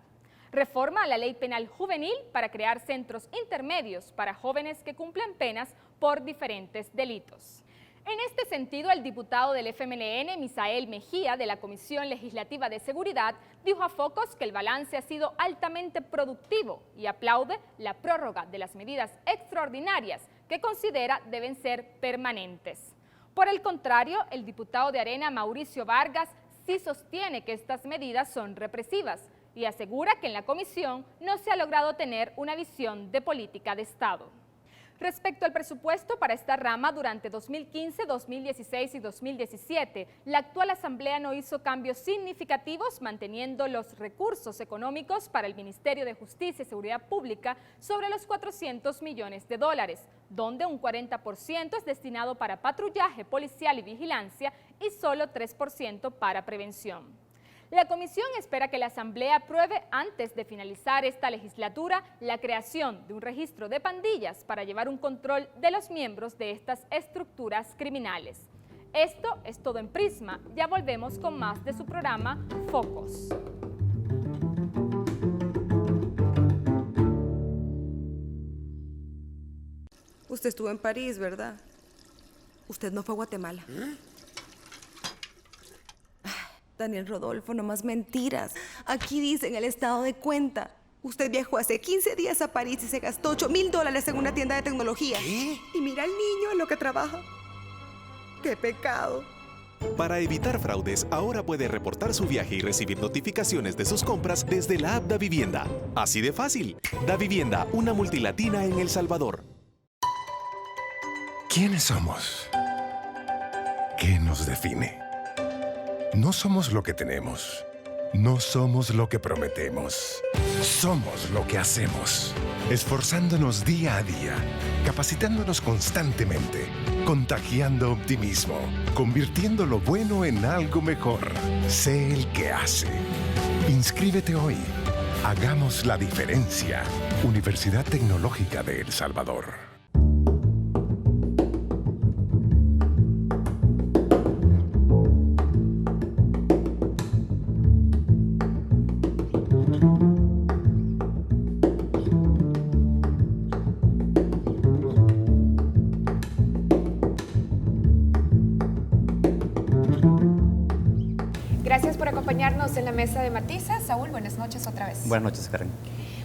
Reforma a la Ley Penal Juvenil para crear centros intermedios para jóvenes que cumplen penas por diferentes delitos. En este sentido, el diputado del FMLN, Misael Mejía, de la Comisión Legislativa de Seguridad, dijo a Focos que el balance ha sido altamente productivo y aplaude la prórroga de las medidas extraordinarias que considera deben ser permanentes. Por el contrario, el diputado de Arena, Mauricio Vargas, sí sostiene que estas medidas son represivas y asegura que en la comisión no se ha logrado tener una visión de política de Estado. Respecto al presupuesto para esta rama durante 2015, 2016 y 2017, la actual Asamblea no hizo cambios significativos, manteniendo los recursos económicos para el Ministerio de Justicia y Seguridad Pública sobre los $400 millones, donde un 40% es destinado para patrullaje policial y vigilancia y solo 3% para prevención. La comisión espera que la Asamblea apruebe antes de finalizar esta legislatura la creación de un registro de pandillas para llevar un control de los miembros de estas estructuras criminales. Esto es todo en Prisma. Ya volvemos con más de su programa Focos. Usted estuvo en París, ¿verdad? Usted no fue a Guatemala. Daniel Rodolfo, no más mentiras. Aquí dice en el estado de cuenta. Usted viajó hace 15 días a París y se gastó $8.000 en una tienda de tecnología. ¿Qué? Y mira al niño en lo que trabaja. ¡Qué pecado! Para evitar fraudes, ahora puede reportar su viaje y recibir notificaciones de sus compras desde la app Davivienda. Así de fácil. Davivienda, una multilatina en El Salvador. ¿Quiénes somos? ¿Qué nos define? No somos lo que tenemos. No somos lo que prometemos. Somos lo que hacemos. Esforzándonos día a día, capacitándonos constantemente, contagiando optimismo, convirtiendo lo bueno en algo mejor. Sé el que hace. Inscríbete hoy. Hagamos la diferencia. Universidad Tecnológica de El Salvador. Gracias por acompañarnos en la mesa de Matices. Saúl, buenas noches otra vez. Buenas noches, Karen.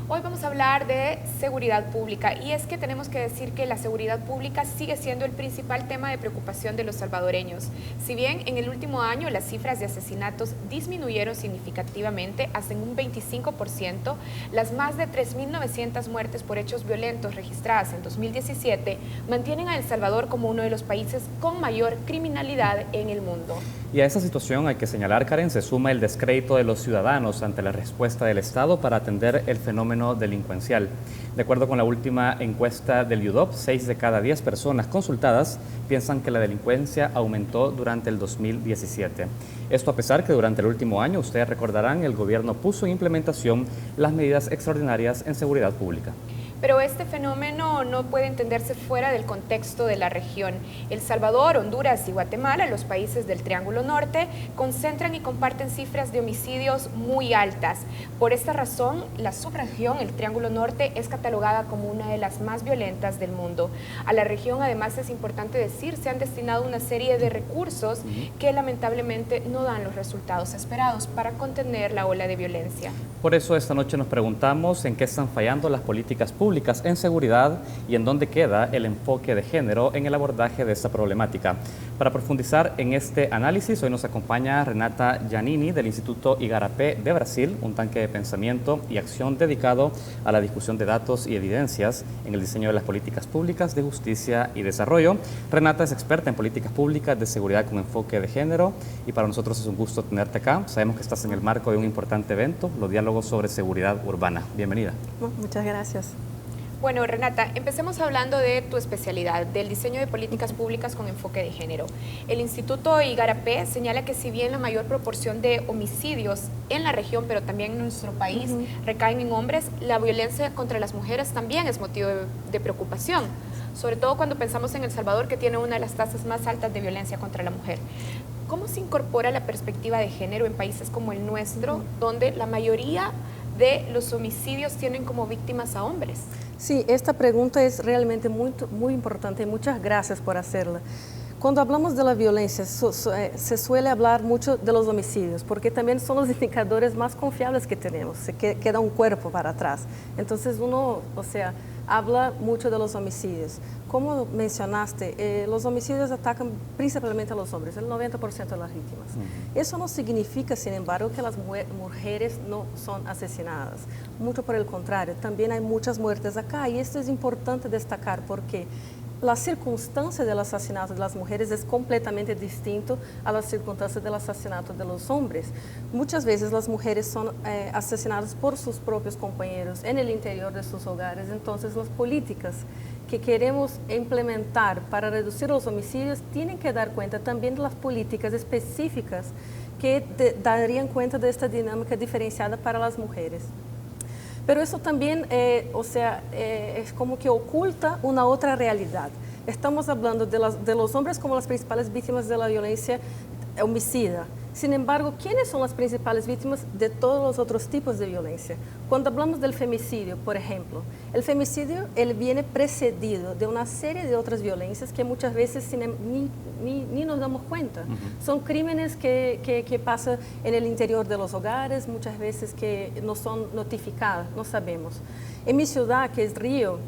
Hoy vamos a hablar de seguridad pública y es que tenemos que decir que la seguridad pública sigue siendo el principal tema de preocupación de los salvadoreños. Si bien en el último año las cifras de asesinatos disminuyeron significativamente hasta en un 25%, las más de 3.900 muertes por hechos violentos registradas en 2017 mantienen a El Salvador como uno de los países con mayor criminalidad en el mundo. Y a esa situación hay que señalar, Karen, se suma el descrédito de los ciudadanos ante la respuesta del Estado para atender el fenómeno delincuencial. De acuerdo con la última encuesta del UDOP, 6 de cada 10 personas consultadas piensan que la delincuencia aumentó durante el 2017. Esto a pesar que durante el último año, ustedes recordarán, el gobierno puso en implementación las medidas extraordinarias en seguridad pública. Pero este fenómeno no puede entenderse fuera del contexto de la región. El Salvador, Honduras y Guatemala, los países del Triángulo Norte, concentran y comparten cifras de homicidios muy altas. Por esta razón, la subregión, el Triángulo Norte, es catalogada como una de las más violentas del mundo. A la región, además, es importante decir, se han destinado una serie de recursos que lamentablemente no dan los resultados esperados para contener la ola de violencia. Por eso esta noche nos preguntamos en qué están fallando las políticas públicas en seguridad y en dónde queda el enfoque de género en el abordaje de esta problemática. Para profundizar en este análisis, hoy nos acompaña Renata Giannini del Instituto Igarapé de Brasil, un tanque de pensamiento y acción dedicado a la discusión de datos y evidencias en el diseño de las políticas públicas de justicia y desarrollo. Renata es experta en políticas públicas de seguridad con enfoque de género y para nosotros es un gusto tenerte acá. Sabemos que estás en el marco de un importante evento, los diálogos sobre seguridad urbana. Bienvenida. Muchas gracias. Bueno, Renata, empecemos hablando de tu especialidad, del diseño de políticas públicas con enfoque de género. El Instituto Igarapé señala que si bien la mayor proporción de homicidios en la región, pero también en nuestro país, recaen en hombres, la violencia contra las mujeres también es motivo de preocupación, sobre todo cuando pensamos en El Salvador, que tiene una de las tasas más altas de violencia contra la mujer. ¿Cómo se incorpora la perspectiva de género en países como el nuestro, donde la mayoría de los homicidios tienen como víctimas a hombres? Sí, esta pregunta es realmente muy importante y muchas gracias por hacerla. Cuando hablamos de la violencia, se suele hablar mucho de los homicidios, porque también son los indicadores más confiables que tenemos, se queda un cuerpo para atrás. Entonces uno, habla mucho de los homicidios. Como mencionaste, los homicidios atacan principalmente a los hombres, el 90% de las víctimas. Eso no significa, sin embargo, que las mujeres no son asesinadas. Mucho por el contrario, también hay muchas muertes acá y esto es importante destacar porque la circunstancia del asesinato de las mujeres es completamente distinto a las circunstancias del asesinato de los hombres. Muchas veces las mujeres son asesinadas por sus propios compañeros en el interior de sus hogares. Entonces las políticas que queremos implementar para reducir los homicidios tienen que dar cuenta también de las políticas específicas que darían cuenta de esta dinámica diferenciada para las mujeres. Pero eso también, es como que oculta una otra realidad. Estamos hablando de los hombres como las principales víctimas de la violencia homicida. Sin embargo, ¿quiénes son las principales víctimas de todos los otros tipos de violencia? Cuando hablamos del femicidio, por ejemplo, el femicidio viene precedido de una serie de otras violencias que muchas veces ni nos damos cuenta. Son crímenes que pasan en el interior de los hogares, muchas veces que no son notificadas, no sabemos. En mi ciudad, que es Río,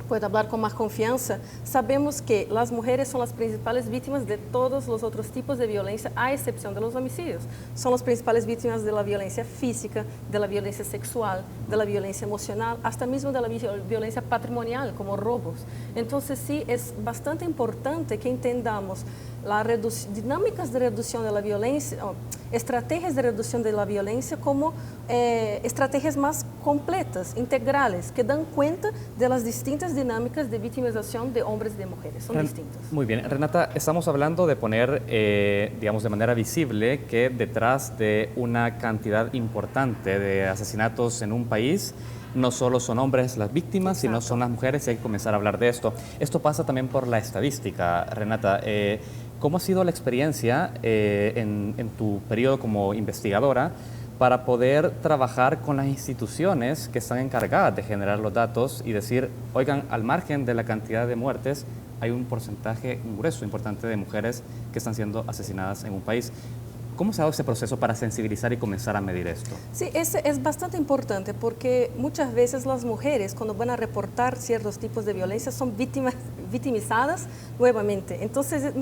puedo hablar con más confianza, sabemos que las mujeres son las principales víctimas de todos los otros tipos de violencia, a excepción de los homicidios. Son las principales víctimas de la violencia física, de la violencia sexual, de la violencia emocional, hasta mismo de la violencia patrimonial, como robos. Entonces sí, es bastante importante que entendamos las dinámicas de reducción de la violencia, estrategias de reducción de la violencia como estrategias más completas, integrales, que dan cuenta de las distintas dinámicas de victimización de hombres y de mujeres. Son distintas. Muy bien. Renata, estamos hablando de poner, digamos, de manera visible que detrás de una cantidad importante de asesinatos en un país, no solo son hombres las víctimas, sino son las mujeres y hay que comenzar a hablar de esto. Esto pasa también por la estadística, Renata. ¿Cómo ha sido la experiencia en tu periodo como investigadora para poder trabajar con las instituciones que están encargadas de generar los datos y decir, oigan, al margen de la cantidad de muertes, hay un porcentaje, un grueso importante de mujeres que están siendo asesinadas en un país? ¿Cómo se ha dado ese proceso para sensibilizar y comenzar a medir esto? Sí, es bastante importante porque muchas veces las mujeres cuando van a reportar ciertos tipos de violencia son victimizadas nuevamente. Entonces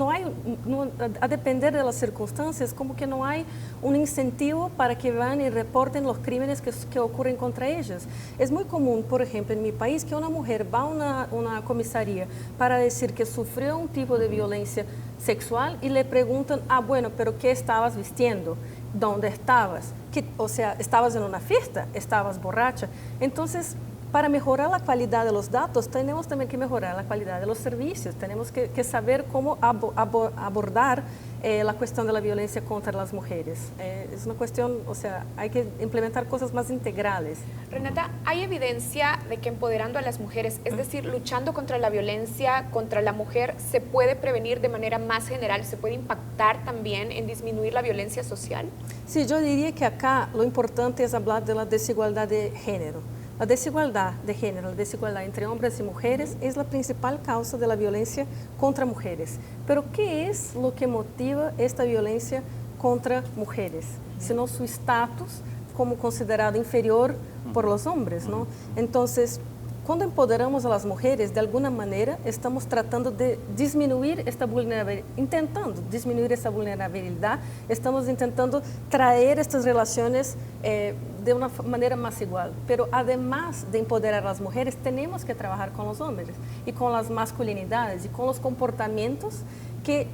a depender de las circunstancias, como que no hay un incentivo para que van y reporten los crímenes que ocurren contra ellas. Es muy común, por ejemplo, en mi país, que una mujer va a una comisaría para decir que sufrió un tipo de violencia sexual y le preguntan, bueno, pero ¿qué estabas vistiendo? ¿Dónde estabas? O sea, ¿estabas en una fiesta? ¿Estabas borracha? Entonces, para mejorar la calidad de los datos, tenemos también que mejorar la calidad de los servicios. Tenemos que saber cómo abordar la cuestión de la violencia contra las mujeres. Es una cuestión, o sea, hay que implementar cosas más integrales. Renata, ¿hay evidencia de que empoderando a las mujeres, es decir, luchando contra la violencia contra la mujer, se puede prevenir de manera más general, se puede impactar también en disminuir la violencia social? Sí, yo diría que acá lo importante es hablar de la desigualdad de género. La desigualdad de género, la desigualdad entre hombres y mujeres es la principal causa de la violencia contra mujeres. Pero ¿qué es lo que motiva esta violencia contra mujeres? Sino su estatus como considerado inferior por los hombres, ¿no? Entonces, cuando empoderamos a las mujeres, de alguna manera, estamos tratando de disminuir esta vulnerabilidad, intentando disminuir esta vulnerabilidad, estamos intentando traer estas relaciones de una manera más igual. Pero además de empoderar a las mujeres, tenemos que trabajar con los hombres y con las masculinidades y con los comportamientos que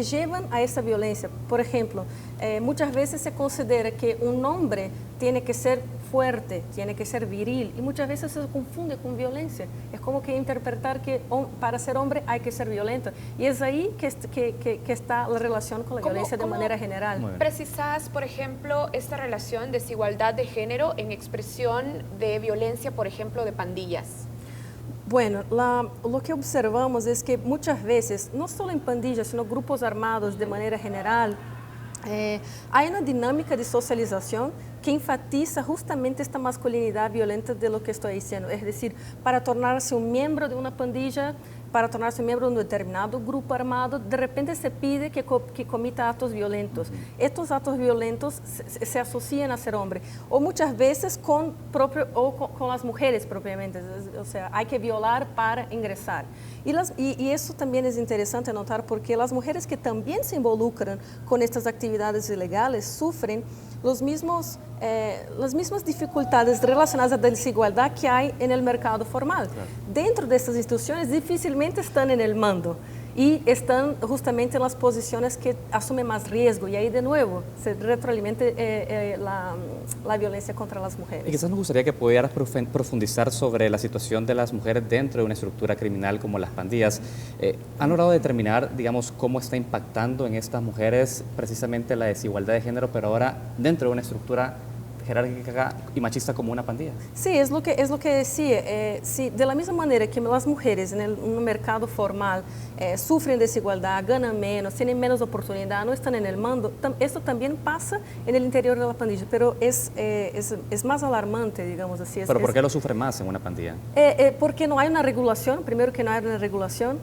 llevan a esa violencia. Por ejemplo, muchas veces se considera que un hombre tiene que ser fuerte, tiene que ser viril, y muchas veces se confunde con violencia. Es como que interpretar que para ser hombre hay que ser violento. Y es ahí que está la relación con la violencia de manera general. ¿Precisas, por ejemplo, esta relación, desigualdad de género en expresión de violencia, por ejemplo, de pandillas? Bueno, lo que observamos es que muchas veces, no solo en pandillas, sino grupos armados de manera general, hay una dinámica de socialización que enfatiza justamente esta masculinidad violenta de lo que estoy diciendo. Es decir, para tornarse un miembro de una pandilla, para tornarse miembro de un determinado grupo armado, de repente se pide que comita actos violentos. Estos actos violentos se asocian a ser hombre, o muchas veces con las mujeres propiamente. O sea, hay que violar para ingresar. Y eso también es interesante notar porque las mujeres que también se involucran con estas actividades ilegales sufren las mismas dificultades relacionadas a la desigualdad que hay en el mercado formal. Claro. Dentro de estas instituciones difícilmente están en el mando y están justamente en las posiciones que asumen más riesgo, y ahí de nuevo se retroalimenta la violencia contra las mujeres. Y quizás nos gustaría que pudieras profundizar sobre la situación de las mujeres dentro de una estructura criminal como las pandillas. ¿Han logrado determinar, digamos, cómo está impactando en estas mujeres precisamente la desigualdad de género, pero ahora dentro de una estructura jerárquica y machista como una pandilla? Sí, es lo que decía. Sí, de la misma manera que las mujeres en un mercado formal sufren desigualdad, ganan menos, tienen menos oportunidad, no están en el mando, esto también pasa en el interior de la pandilla, pero es más alarmante, digamos así. ¿Pero por qué lo sufre más en una pandilla? Porque no hay una regulación, primero que no hay una regulación,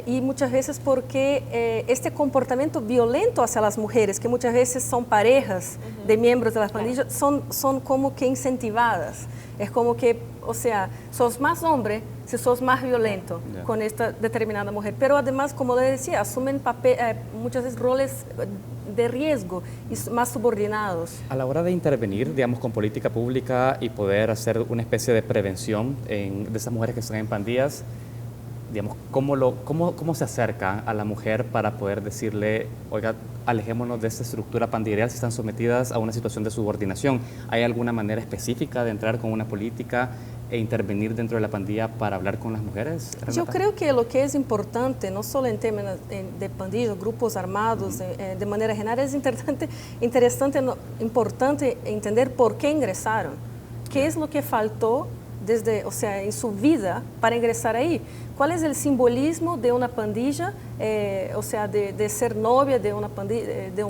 y muchas veces porque este comportamiento violento hacia las mujeres, que muchas veces son parejas de miembros de las pandillas, son como que incentivadas. Es como que, o sea, sos más hombre si sos más violento con esta determinada mujer. Pero además, como le decía, asumen muchas veces roles de riesgo y más subordinados. A la hora de intervenir, digamos, con política pública y poder hacer una especie de prevención de esas mujeres que están en pandillas, digamos, ¿cómo se acerca a la mujer para poder decirle, oiga, alejémonos de esta estructura pandillera si están sometidas a una situación de subordinación? ¿Hay alguna manera específica de entrar con una política e intervenir dentro de la pandilla para hablar con las mujeres, Renata? Yo creo que lo que es importante, no solo en temas de pandillas, grupos armados, de manera general, es importante entender por qué ingresaron, qué es lo que faltó en su vida para ingresar ahí. ¿Cuál es el simbolismo de una pandilla, de ser novia de una pandilla, de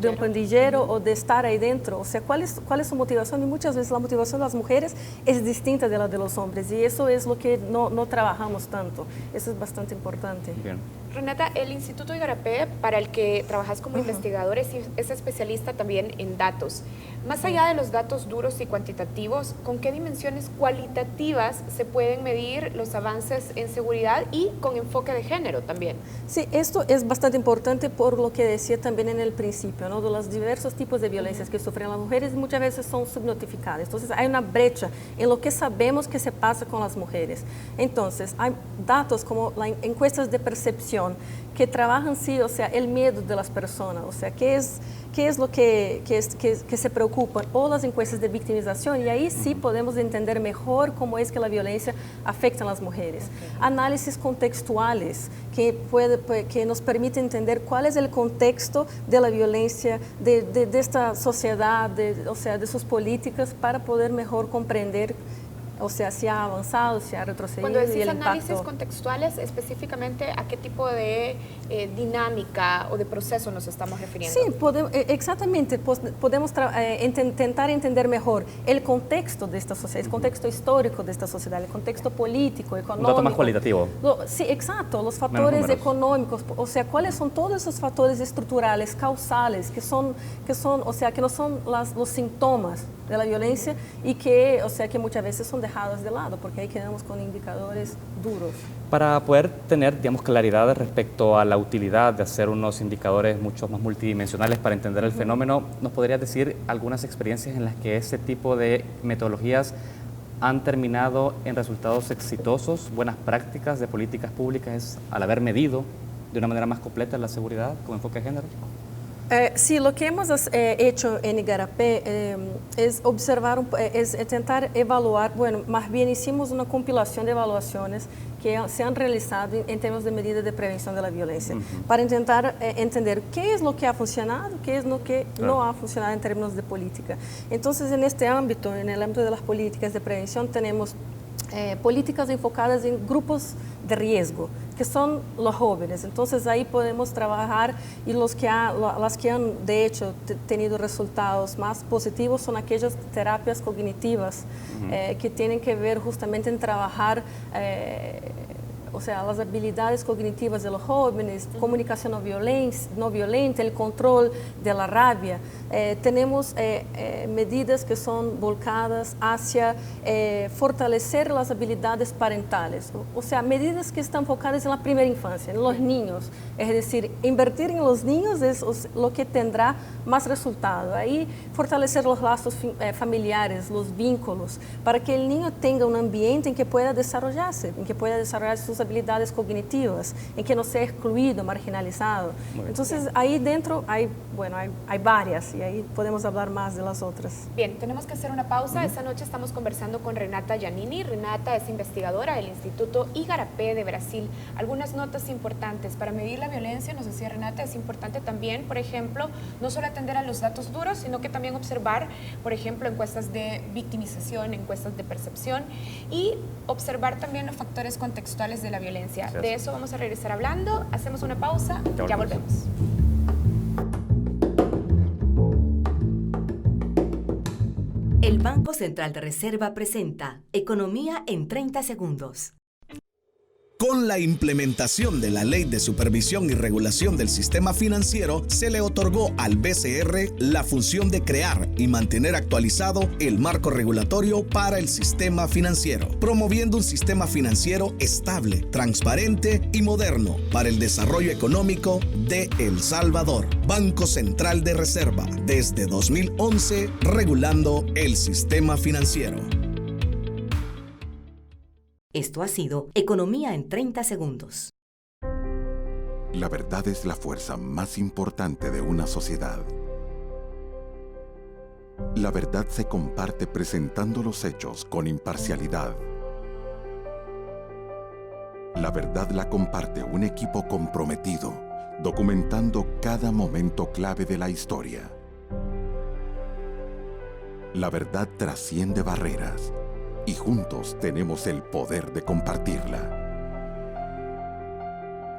un pandillero o de estar ahí dentro? O sea, ¿cuál es su motivación? Y muchas veces la motivación de las mujeres es distinta de la de los hombres, y eso es lo que no trabajamos tanto. Eso es bastante importante. Bien. Renata, el Instituto Igarapé, para el que trabajas como investigador, es especialista también en datos. Más allá de los datos duros y cuantitativos, ¿con qué dimensiones cualitativas se pueden medir los avances en seguridad y con enfoque de género también? Sí, esto es bastante importante por lo que decía también en el principio, ¿no? De los diversos tipos de violencias que sufren las mujeres, muchas veces son subnotificadas. Entonces, hay una brecha en lo que sabemos que se pasa con las mujeres. Entonces, hay datos como las encuestas de percepción que trabajan, sí, o sea, el miedo de las personas, o sea, qué es lo que se preocupan, o las encuestas de victimización, y ahí sí podemos entender mejor cómo es que la violencia afecta a las mujeres. Análisis contextuales que nos permite entender cuál es el contexto de la violencia de esta sociedad, o sea, de sus políticas, para poder mejor comprender, o sea, si ha avanzado, si ha retrocedido. Cuando decís y el análisis impacto contextuales, específicamente, ¿a qué tipo de dinámica o de proceso nos estamos refiriendo? Sí, exactamente. Podemos intentar entender mejor el contexto de esta sociedad, el contexto histórico de esta sociedad, el contexto político, económico. Un dato más cualitativo. Sí, exacto. Los factores económicos, o sea, cuáles son todos esos factores estructurales, causales, que o sea, que no son los síntomas de la violencia y que, o sea, que muchas veces son dejados de lado, porque ahí quedamos con indicadores duros. Para poder tener, digamos, claridad respecto a la utilidad de hacer unos indicadores mucho más multidimensionales para entender el fenómeno, ¿nos podrías decir algunas experiencias en las que ese tipo de metodologías han terminado en resultados exitosos, buenas prácticas de políticas públicas al haber medido de una manera más completa la seguridad con enfoque de género? Sí, lo que hemos hecho en Igarapé es observar, es intentar evaluar, bueno, más bien hicimos una compilación de evaluaciones que se han realizado en términos de medidas de prevención de la violencia, para intentar entender qué es lo que ha funcionado, qué es lo que no ha funcionado en términos de política. Entonces, en este ámbito, en el ámbito de las políticas de prevención, tenemos políticas enfocadas en grupos de riesgo, que son los jóvenes. Entonces ahí podemos trabajar, y las que han de hecho tenido resultados más positivos son aquellas terapias cognitivas que tienen que ver justamente en trabajar o sea, las habilidades cognitivas de los jóvenes, comunicación no violenta, el control de la rabia. Tenemos medidas que son volcadas hacia fortalecer las habilidades parentales, o sea, medidas que están enfocadas en la primera infancia, en los niños. Es decir, invertir en los niños es lo que tendrá más resultado. Ahí fortalecer los lazos familiares, los vínculos, para que el niño tenga un ambiente en que pueda desarrollarse, en que pueda desarrollar sus habilidades cognitivas, en que no sea excluido, marginalizado. Entonces, ahí dentro hay varias, y ahí podemos hablar más de las otras. Bien, tenemos que hacer una pausa. Esta noche estamos conversando con Renata Giannini. Renata es investigadora del Instituto Igarapé de Brasil. Algunas notas importantes. Para medir la violencia, nos decía Renata, es importante también, por ejemplo, no solo atender a los datos duros, sino que también observar, por ejemplo, encuestas de victimización, encuestas de percepción, y observar también los factores contextuales de la violencia. Gracias. De eso vamos a regresar hablando. Hacemos una pausa, ya volvemos. El Banco Central de Reserva presenta Economía en 30 segundos. Con la implementación de la Ley de Supervisión y Regulación del Sistema Financiero, se le otorgó al BCR la función de crear y mantener actualizado el marco regulatorio para el sistema financiero, promoviendo un sistema financiero estable, transparente y moderno para el desarrollo económico de El Salvador. Banco Central de Reserva, desde 2011, regulando el sistema financiero. Esto ha sido Economía en 30 segundos. La verdad es la fuerza más importante de una sociedad. La verdad se comparte presentando los hechos con imparcialidad. La verdad la comparte un equipo comprometido, documentando cada momento clave de la historia. La verdad trasciende barreras, y juntos tenemos el poder de compartirla.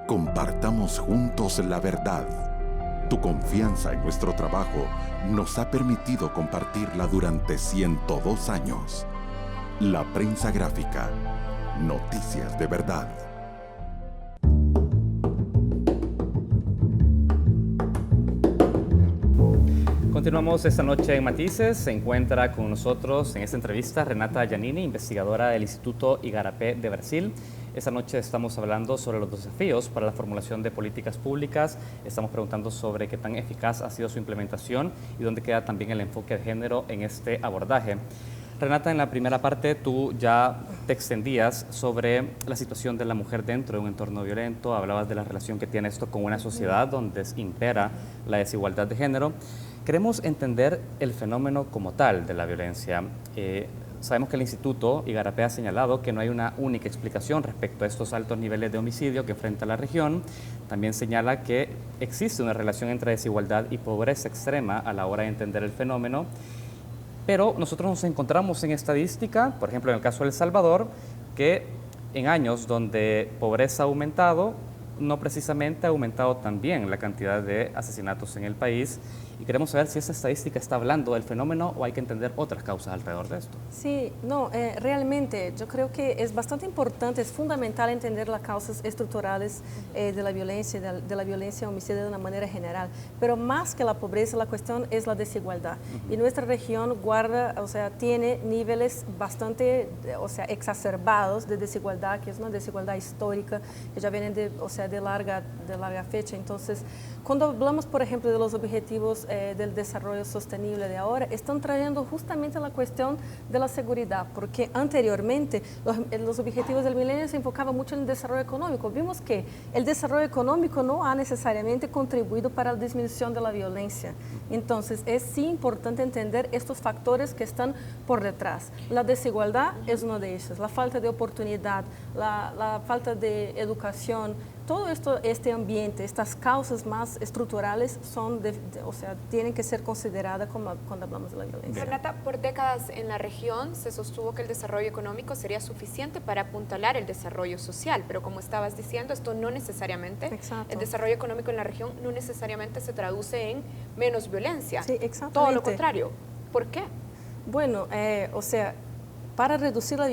Compartamos juntos la verdad. Tu confianza en nuestro trabajo nos ha permitido compartirla durante 102 años. La prensa gráfica. Noticias de verdad. Continuamos esta noche en Matices. Se encuentra con nosotros en esta entrevista Renata Giannini, investigadora del Instituto Igarapé de Brasil. Esta noche estamos hablando sobre los desafíos para la formulación de políticas públicas. Estamos preguntando sobre qué tan eficaz ha sido su implementación y dónde queda también el enfoque de género en este abordaje. Renata, en la primera parte tú ya te extendías sobre la situación de la mujer dentro de un entorno violento, hablabas de la relación que tiene esto con una sociedad donde impera la desigualdad de género. Queremos entender el fenómeno como tal de la violencia. Sabemos que el Instituto Igarapé ha señalado que no hay una única explicación respecto a estos altos niveles de homicidio que enfrenta la región. También señala que existe una relación entre desigualdad y pobreza extrema a la hora de entender el fenómeno. Pero nosotros nos encontramos en estadística, por ejemplo en el caso de El Salvador, que en años donde pobreza ha aumentado, no precisamente ha aumentado también la cantidad de asesinatos en el país. Y queremos saber si esa estadística está hablando del fenómeno o hay que entender otras causas alrededor de esto. Sí, no, realmente yo creo que es bastante importante, es fundamental entender las causas estructurales de la violencia homicida de una manera general. Pero más que la pobreza, la cuestión es la desigualdad. Y nuestra región guarda, tiene niveles bastante, exacerbados de desigualdad, que es una desigualdad histórica que ya viene de larga fecha. Entonces, cuando hablamos, por ejemplo, de los objetivos del desarrollo sostenible de ahora, están trayendo justamente la cuestión de la seguridad, porque anteriormente los objetivos del milenio se enfocaban mucho en el desarrollo económico. Vimos que el desarrollo económico no ha necesariamente contribuido para la disminución de la violencia. Entonces, es sí importante entender estos factores que están por detrás. La desigualdad es uno de ellos, la falta de oportunidad, la falta de educación. Todo este ambiente, estas causas más estructurales tienen que ser consideradas cuando hablamos de la violencia. Renata, por décadas en la región se sostuvo que el desarrollo económico sería suficiente para apuntalar el desarrollo social, pero como estabas diciendo, esto no necesariamente, Exacto. El desarrollo económico en la región no necesariamente se traduce en menos violencia. Sí, exactamente. Todo lo contrario. ¿Por qué? Bueno, para reducir la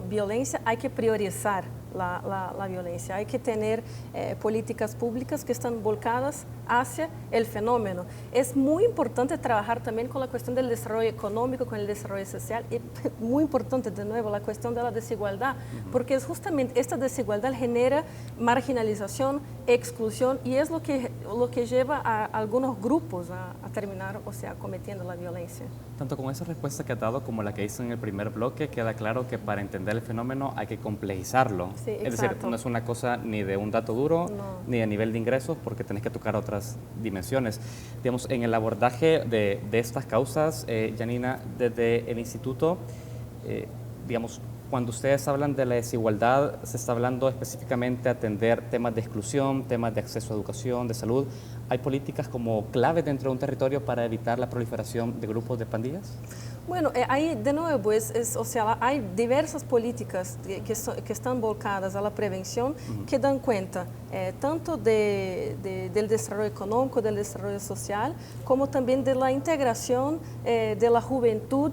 violencia hay que priorizar la violencia, hay que tener políticas públicas que están volcadas hacia el fenómeno. Es muy importante trabajar también con la cuestión del desarrollo económico, con el desarrollo social, y muy importante de nuevo la cuestión de la desigualdad, porque es justamente esta desigualdad genera marginalización, exclusión, y es lo que lleva a algunos grupos a terminar, cometiendo la violencia. Tanto con esa respuesta que ha dado como la que hizo en el primer bloque, queda claro que para entender el fenómeno hay que complejizarlo. Sí, es decir, no es una cosa ni de un dato duro, ni a nivel de ingresos, porque tenés que tocar otras dimensiones. Digamos, en el abordaje de estas causas, Janina, desde el instituto, digamos, cuando ustedes hablan de la desigualdad, se está hablando específicamente de atender temas de exclusión, temas de acceso a educación, de salud. ¿Hay políticas como clave dentro de un territorio para evitar la proliferación de grupos de pandillas? Bueno, ahí de nuevo, hay diversas políticas que están volcadas a la prevención que dan cuenta tanto del desarrollo económico, del desarrollo social, como también de la integración de la juventud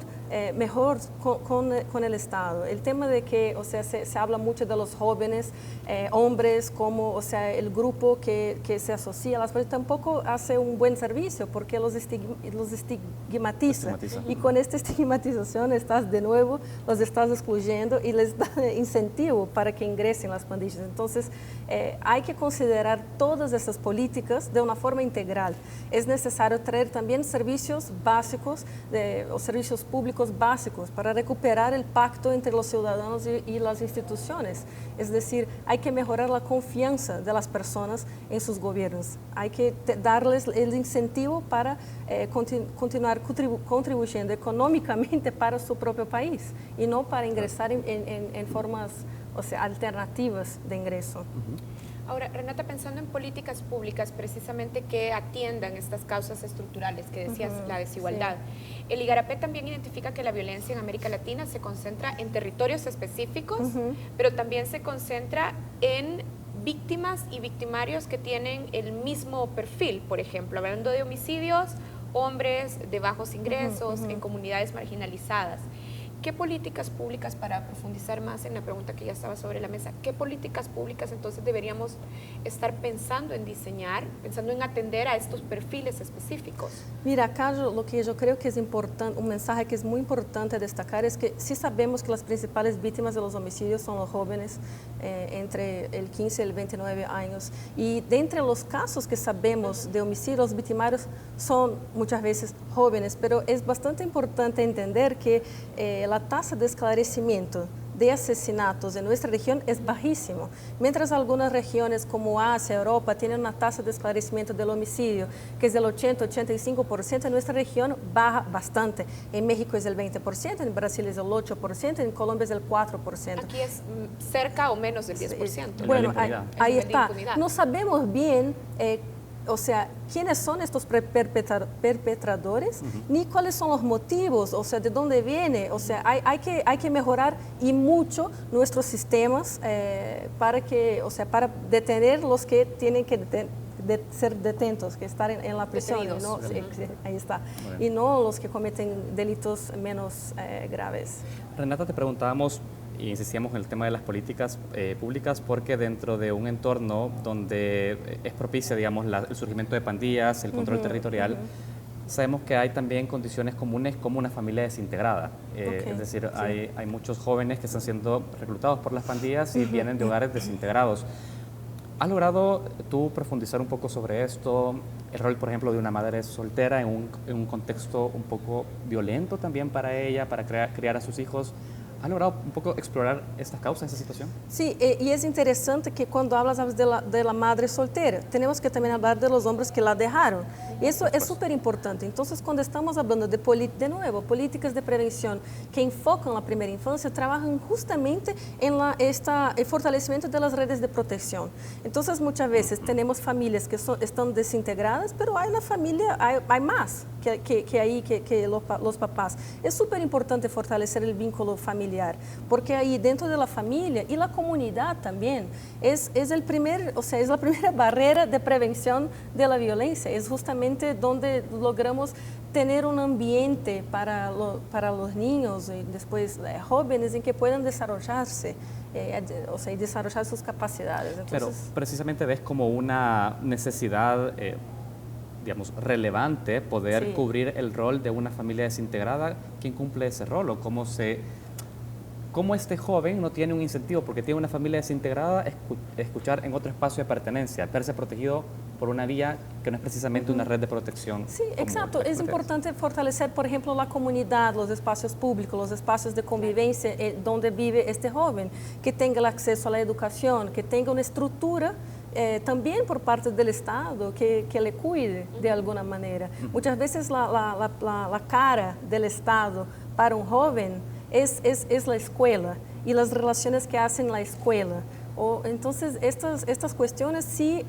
mejor con el Estado. El tema de que se habla mucho de los jóvenes, hombres, como el grupo que se asocia a las personas, tampoco hace un buen servicio porque los estigmatiza. Y con esta estigmatización los estás excluyendo y les da incentivo para que ingresen las pandillas. Entonces, hay que considerar todas esas políticas de una forma integral. Es necesario traer también servicios básicos, o servicios públicos básicos para recuperar el pacto entre los ciudadanos y las instituciones. Es decir, hay que mejorar la confianza de las personas en sus gobiernos. Hay que darles el incentivo para continuar contribuyendo económicamente para su propio país y no para ingresar en formas alternativas de ingreso. Ahora, Renata, pensando en políticas públicas precisamente que atiendan estas causas estructurales que decías, la desigualdad, el Igarapé también identifica que la violencia en América Latina se concentra en territorios específicos, pero también se concentra en víctimas y victimarios que tienen el mismo perfil, por ejemplo, hablando de homicidios, hombres de bajos ingresos en comunidades marginalizadas. ¿qué políticas públicas, para profundizar más en la pregunta que ya estaba sobre la mesa, qué políticas públicas entonces deberíamos estar pensando en diseñar, pensando en atender a estos perfiles específicos? Mira, acá lo que yo creo que es importante, un mensaje que es muy importante destacar es que sí sabemos que las principales víctimas de los homicidios son los jóvenes entre el 15 y el 29 años. Y de entre los casos que sabemos de homicidios, los victimarios son muchas veces jóvenes, pero es bastante importante entender que la tasa de esclarecimiento de asesinatos en nuestra región es bajísimo. Mientras algunas regiones como Asia, Europa, tienen una tasa de esclarecimiento del homicidio que es del 80-85%, en nuestra región baja bastante. En México es el 20%, en Brasil es el 8%, en Colombia es el 4%. Aquí es cerca o menos del 10%. Bueno, ahí está. No sabemos bien o sea, quiénes son estos perpetradores, ni cuáles son los motivos, o sea, de dónde viene. O sea, hay que mejorar y mucho nuestros sistemas para detener los que tienen que ser detentos, que estar en la prisión. ¿No? Ahí está. Y no los que cometen delitos menos graves. Renata, te preguntábamos y insistíamos en el tema de las políticas públicas porque dentro de un entorno donde es propicia, digamos, el surgimiento de pandillas, el control territorial, sabemos que hay también condiciones comunes como una familia desintegrada. Es decir, hay muchos jóvenes que están siendo reclutados por las pandillas y vienen de hogares desintegrados. ¿Has logrado tú profundizar un poco sobre esto? El rol, por ejemplo, de una madre soltera en un contexto un poco violento también para ella, para criar a sus hijos. ¿Has logrado un poco explorar estas causas, esta situación? Sí, y es interesante que cuando hablas de la madre soltera, tenemos que también hablar de los hombres que la dejaron. Y eso es súper importante. Entonces, cuando estamos hablando de nuevo, políticas de prevención que enfocan la primera infancia, trabajan justamente en el fortalecimiento de las redes de protección. Entonces, muchas veces tenemos familias que están desintegradas, pero hay una familia, hay más que los papás. Es súper importante fortalecer el vínculo familiar, porque ahí dentro de la familia y la comunidad también es la primera barrera de prevención de la violencia. Es justamente donde logramos tener un ambiente para los niños y después jóvenes en que puedan desarrollarse, y desarrollar sus capacidades. Entonces, pero precisamente ves como una necesidad digamos, relevante poder cubrir el rol de una familia desintegrada. ¿Quién cumple ese rol o cómo este joven no tiene un incentivo porque tiene una familia desintegrada escuchar en otro espacio de pertenencia, verse protegido por una vía que no es precisamente una red de protección? Sí, exacto. Es importante fortalecer, por ejemplo, la comunidad, los espacios públicos, los espacios de convivencia donde vive este joven, que tenga el acceso a la educación, que tenga una estructura también por parte del Estado que le cuide de alguna manera. Muchas veces la cara del Estado para un joven es la escuela y las relaciones que hacen la escuela. Entonces, estas cuestiones sí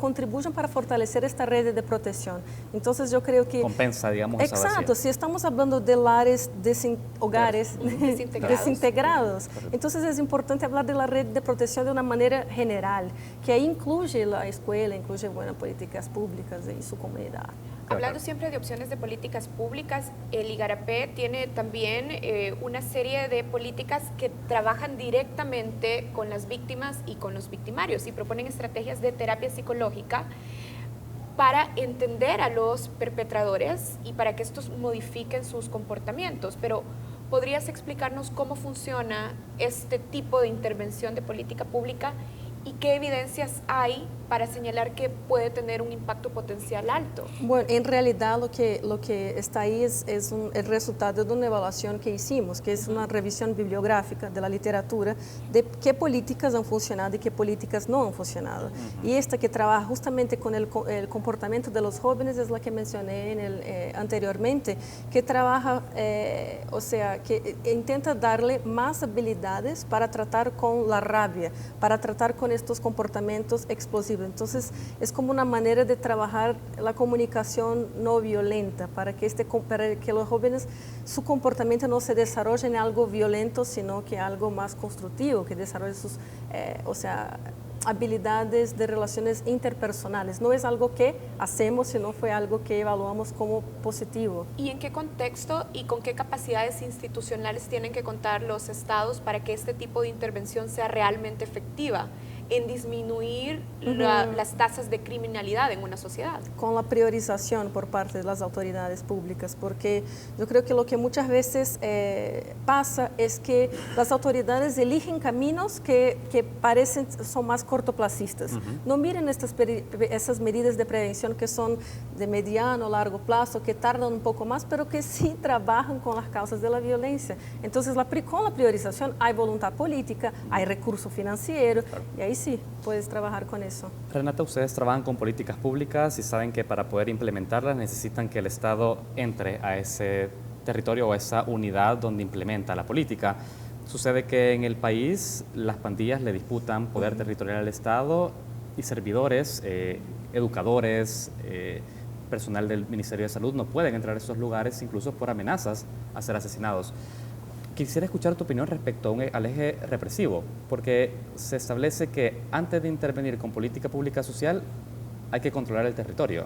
contribuyen para fortalecer esta red de protección. Entonces, yo creo que... Compensa, digamos, esa vacía. Exacto, si estamos hablando de hogares desintegrados, entonces es importante hablar de la red de protección de una manera general, que ahí incluye la escuela, incluye políticas públicas y su comunidad. Hablando siempre de opciones de políticas públicas, el Igarapé tiene también una serie de políticas que trabajan directamente con las víctimas y con los victimarios y proponen estrategias de terapia psicológica para entender a los perpetradores y para que estos modifiquen sus comportamientos. Pero, ¿podrías explicarnos cómo funciona este tipo de intervención de política pública y qué evidencias hay para señalar que puede tener un impacto potencial alto? Bueno, en realidad lo que está ahí es el resultado de una evaluación que hicimos, que es una revisión bibliográfica de la literatura de qué políticas han funcionado y qué políticas no han funcionado. Y esta que trabaja justamente con el comportamiento de los jóvenes es la que mencioné anteriormente, que trabaja, que intenta darle más habilidades para tratar con la rabia, para tratar con estos comportamientos explosivos. Entonces, es como una manera de trabajar la comunicación no violenta para que los jóvenes, su comportamiento no se desarrolle en algo violento, sino que algo más constructivo, que desarrolle habilidades de relaciones interpersonales. No es algo que hacemos, sino fue algo que evaluamos como positivo. ¿Y en qué contexto y con qué capacidades institucionales tienen que contar los estados para que este tipo de intervención sea realmente efectiva en disminuir las tasas de criminalidad en una sociedad? Con la priorización por parte de las autoridades públicas, porque yo creo que lo que muchas veces pasa es que las autoridades eligen caminos que parecen son más cortoplacistas. No miren esas medidas de prevención que son de mediano, largo plazo, que tardan un poco más, pero que sí trabajan con las causas de la violencia. Entonces, con la priorización hay voluntad política, hay recurso financiero, y ahí sí puedes trabajar con eso. Renata, ustedes trabajan con políticas públicas y saben que para poder implementarlas necesitan que el Estado entre a ese territorio o a esa unidad donde implementa la política. Sucede que en el país las pandillas le disputan poder territorial al Estado y servidores, educadores, personal del Ministerio de Salud no pueden entrar a esos lugares incluso por amenazas a ser asesinados. Quisiera escuchar tu opinión respecto al eje represivo, porque se establece que antes de intervenir con política pública social hay que controlar el territorio.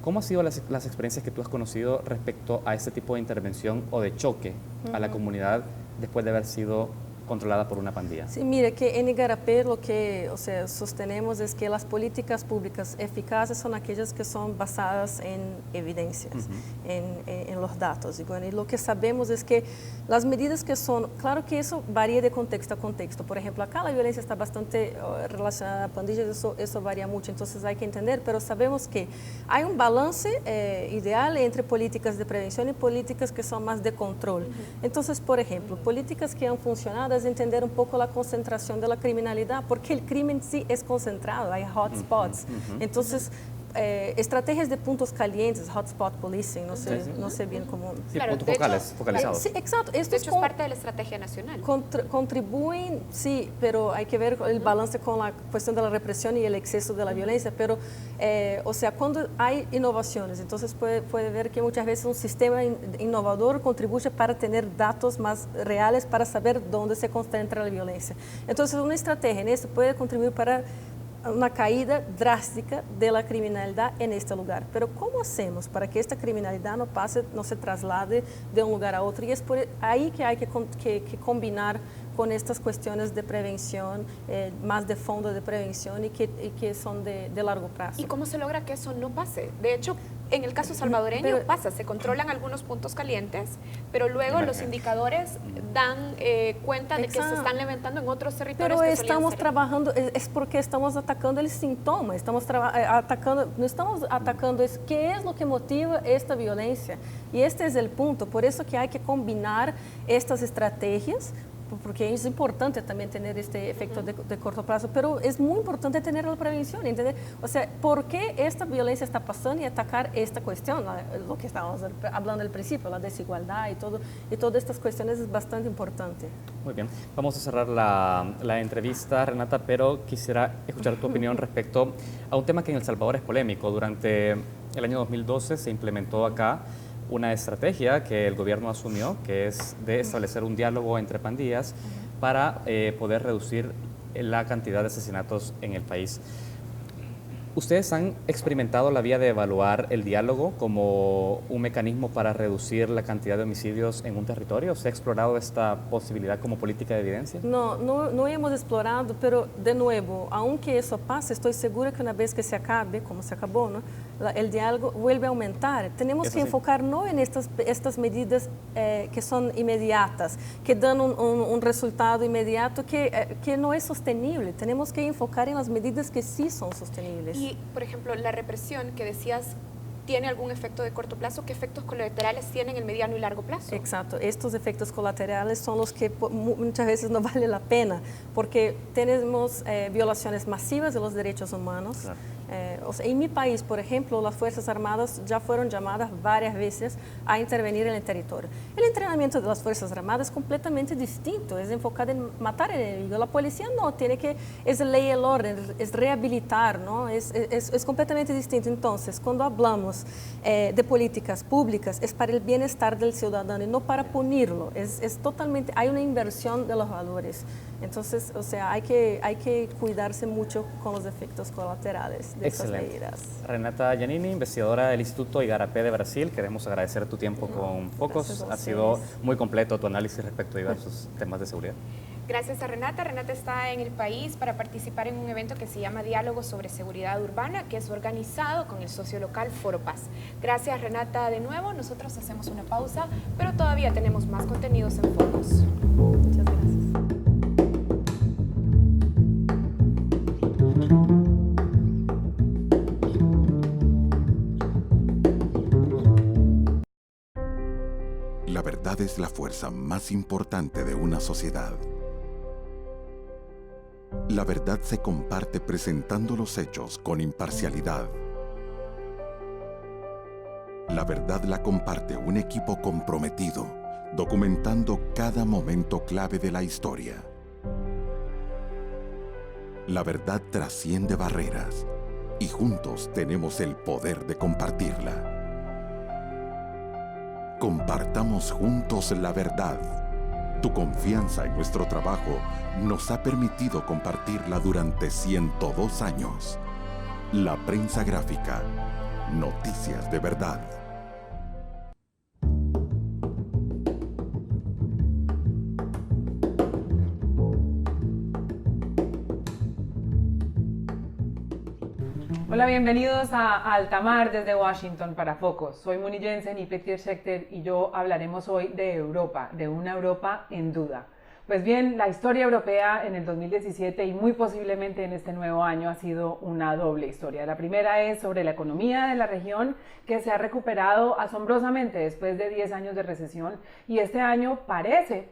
¿Cómo han sido las experiencias que tú has conocido respecto a este tipo de intervención o de choque a la comunidad después de haber sido controlada por una pandilla? Sí, mire que en Igarapé lo que sostenemos es que las políticas públicas eficaces son aquellas que son basadas en evidencias, en los datos. Y bueno, y lo que sabemos es que las medidas que son, claro que eso varía de contexto a contexto. Por ejemplo, acá la violencia está bastante relacionada a pandillas, eso varía mucho, entonces hay que entender, pero sabemos que hay un balance ideal entre políticas de prevención y políticas que son más de control. Entonces, por ejemplo, políticas que han funcionado es entender un poco la concentración de la criminalidad, porque el crimen sí es concentrado, hay hotspots. Entonces, estrategias de puntos calientes, hotspot policing, no sé bien cómo... Sí, claro, puntos focalizados. Sí, exacto. Esto es parte de la estrategia nacional. Contribuyen, sí, pero hay que ver el balance con la cuestión de la represión y el exceso de la violencia, pero, o sea, cuando hay innovaciones, entonces puede ver que muchas veces un sistema innovador contribuye para tener datos más reales, para saber dónde se concentra la violencia. Entonces, una estrategia en esto puede contribuir para una caída drástica de la criminalidad en este lugar. Pero ¿cómo hacemos para que esta criminalidad no se traslade de un lugar a otro? Y es por ahí que hay que combinar con estas cuestiones de prevención, más de fondo de prevención y que son de largo plazo. ¿Y cómo se logra que eso no pase? De hecho, en el caso salvadoreño pasa, se controlan algunos puntos calientes, pero luego los indicadores dan cuenta de que se están levantando en otros territorios. Pero estamos trabajando, es porque estamos atacando el síntoma, no estamos atacando qué es lo que motiva esta violencia. Y este es el punto, por eso que hay que combinar estas estrategias, porque es importante también tener este efecto de corto plazo, pero es muy importante tener la prevención, ¿entender? O sea, ¿por qué esta violencia está pasando y atacar esta cuestión? Lo que estábamos hablando al principio, la desigualdad y todas estas cuestiones es bastante importante. Muy bien, vamos a cerrar la entrevista, Renata, pero quisiera escuchar tu opinión respecto a un tema que en El Salvador es polémico. Durante el año 2012 se implementó acá una estrategia que el gobierno asumió, que es de establecer un diálogo entre pandillas para poder reducir la cantidad de asesinatos en el país. ¿Ustedes han experimentado la vía de evaluar el diálogo como un mecanismo para reducir la cantidad de homicidios en un territorio? ¿Se ha explorado esta posibilidad como política de evidencia? No hemos explorado, pero de nuevo, aunque eso pase, estoy segura que una vez que se acabe, como se acabó, ¿no?, el diálogo vuelve a aumentar. Tenemos que enfocar no en estas medidas que son inmediatas, que dan un resultado inmediato que no es sostenible. Tenemos que enfocar en las medidas que sí son sostenibles. Y, por ejemplo, la represión que decías, ¿tiene algún efecto de corto plazo? ¿Qué efectos colaterales tienen en el mediano y largo plazo? Exacto, estos efectos colaterales son los que muchas veces no vale la pena, porque tenemos violaciones masivas de los derechos humanos. Claro. O sea, en mi país, por ejemplo, las Fuerzas Armadas ya fueron llamadas varias veces a intervenir en el territorio. El entrenamiento de las Fuerzas Armadas es completamente distinto, es enfocado en matar al enemigo. La policía no, es ley y el orden, es rehabilitar, ¿no? Es completamente distinto. Entonces, cuando hablamos de políticas públicas, es para el bienestar del ciudadano y no para punirlo. Totalmente, hay una inversión de los valores. Entonces, o sea, hay que cuidarse mucho con los efectos colaterales de estas medidas. Renata Giannini, investigadora del Instituto Igarapé de Brasil, queremos agradecer tu tiempo con Focos. Ha sido muy completo tu análisis respecto a diversos temas de seguridad. Gracias a Renata. Renata está en el país para participar en un evento que se llama Diálogo sobre Seguridad Urbana, que es organizado con el socio local Foro Paz. Gracias, Renata, de nuevo. Nosotros hacemos una pausa, pero todavía tenemos más contenidos en Focos. Muchas gracias. La verdad es la fuerza más importante de una sociedad. La verdad se comparte presentando los hechos con imparcialidad. La verdad la comparte un equipo comprometido, documentando cada momento clave de la historia. La verdad trasciende barreras y juntos tenemos el poder de compartirla. Compartamos juntos la verdad. Tu confianza en nuestro trabajo nos ha permitido compartirla durante 102 años. La prensa gráfica. Noticias de verdad. Hola, bienvenidos a Altamar desde Washington para Focos. Soy Muni Jensen y Peter Schechter y yo hablaremos hoy de Europa, de una Europa en duda. Pues bien, la historia europea en el 2017 y muy posiblemente en este nuevo año ha sido una doble historia. La primera es sobre la economía de la región, que se ha recuperado asombrosamente después de 10 años de recesión, y este año parece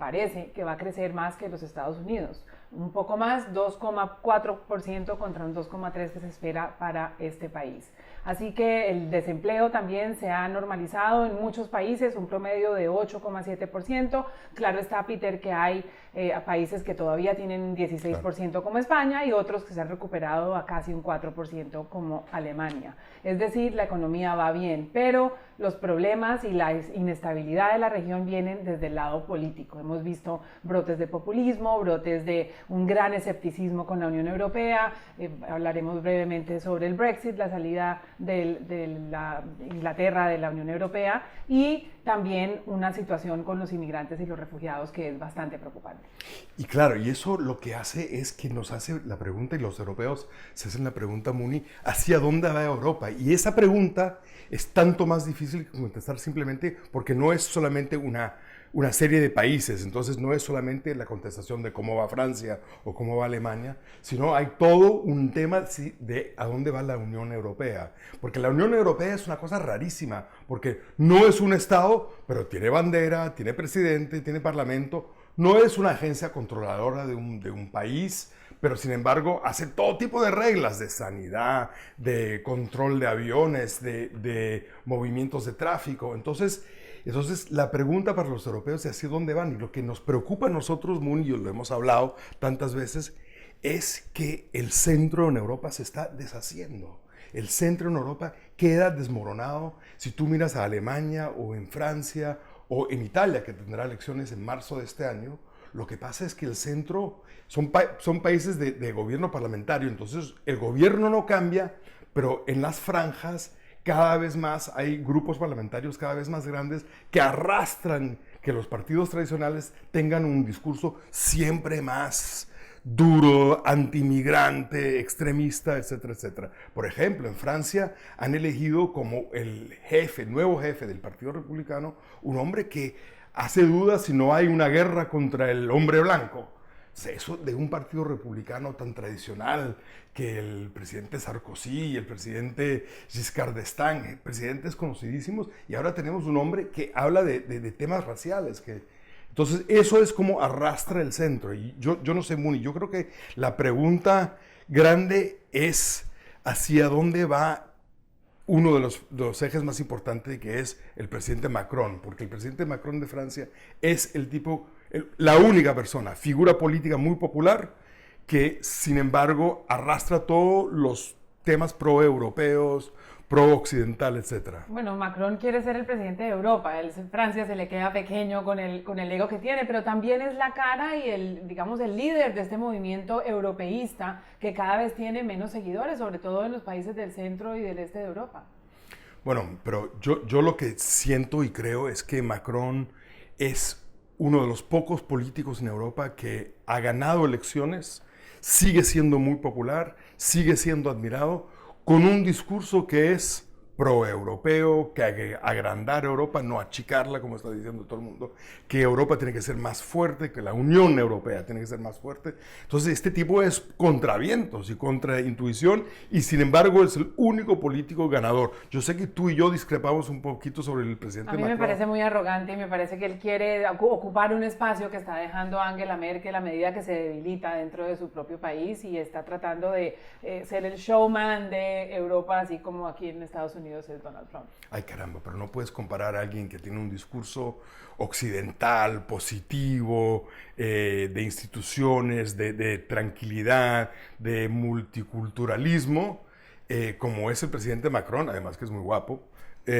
que va a crecer más que los Estados Unidos. Un poco más, 2,4% contra un 2,3% que se espera para este país. Así que el desempleo también se ha normalizado en muchos países, un promedio de 8,7%. Claro está, Peter, que hay países que todavía tienen un 16% como España y otros que se han recuperado a casi un 4% como Alemania. Es decir, la economía va bien, pero los problemas y la inestabilidad de la región vienen desde el lado político. Hemos visto brotes de populismo, brotes de un gran escepticismo con la Unión Europea. Hablaremos brevemente sobre el Brexit, la salida de la Inglaterra de la Unión Europea, y también una situación con los inmigrantes y los refugiados que es bastante preocupante. Y claro, y eso lo que hace es que nos hace la pregunta, y los europeos se hacen la pregunta, Muni, ¿hacia dónde va Europa? Y esa pregunta es tanto más difícil que contestar simplemente porque no es solamente una serie de países, entonces no es solamente la contestación de cómo va Francia o cómo va Alemania, sino hay todo un tema de a dónde va la Unión Europea. Porque la Unión Europea es una cosa rarísima, porque no es un Estado, pero tiene bandera, tiene presidente, tiene parlamento, no es una agencia controladora de un país, pero sin embargo hace todo tipo de reglas de sanidad, de control de aviones, de movimientos de tráfico. Entonces la pregunta para los europeos es hacia dónde van, y lo que nos preocupa a nosotros, Muni, y lo hemos hablado tantas veces, es que el centro en Europa se está deshaciendo. El centro en Europa queda desmoronado. Si tú miras a Alemania o en Francia o en Italia, que tendrá elecciones en marzo de este año, lo que pasa es que el centro son países de gobierno parlamentario, entonces el gobierno no cambia, pero en las franjas cada vez más hay grupos parlamentarios cada vez más grandes que arrastran que los partidos tradicionales tengan un discurso siempre más duro, antimigrante, extremista, etcétera, etcétera. Por ejemplo, en Francia han elegido como el nuevo jefe del Partido Republicano, un hombre que hace dudas si no hay una guerra contra el hombre blanco. Eso de un partido republicano tan tradicional, que el presidente Sarkozy y el presidente Giscard d'Estaing, presidentes conocidísimos, y ahora tenemos un hombre que habla de temas raciales. Entonces eso es como arrastra el centro. Y yo no sé, Muni, yo creo que la pregunta grande es hacia dónde va uno de los ejes más importantes, que es el presidente Macron, porque el presidente Macron de Francia es la única persona, figura política muy popular, que sin embargo arrastra todos los temas pro-europeos, pro-occidental, etcétera. Bueno, Macron quiere ser el presidente de Europa. Francia se le queda pequeño con el ego que tiene, pero también es la cara y el líder de este movimiento europeísta que cada vez tiene menos seguidores, sobre todo en los países del centro y del este de Europa. Bueno, pero yo lo que siento y creo es que Macron es uno de los pocos políticos en Europa que ha ganado elecciones, sigue siendo muy popular, sigue siendo admirado, con un discurso que es pro-europeo, que agrandar Europa, no achicarla, como está diciendo todo el mundo, que Europa tiene que ser más fuerte, que la Unión Europea tiene que ser más fuerte. Entonces, este tipo es contra vientos y contra intuición, y sin embargo es el único político ganador. Yo sé que tú y yo discrepamos un poquito sobre el presidente Macron. A mí me parece muy arrogante y me parece que él quiere ocupar un espacio que está dejando Angela Merkel a medida que se debilita dentro de su propio país y está tratando de ser el showman de Europa, así como aquí en Estados Unidos es Donald Trump. Ay, caramba, pero no puedes comparar a alguien que tiene un discurso occidental, positivo, de instituciones, de tranquilidad, de multiculturalismo, como es el presidente Macron, además que es muy guapo, y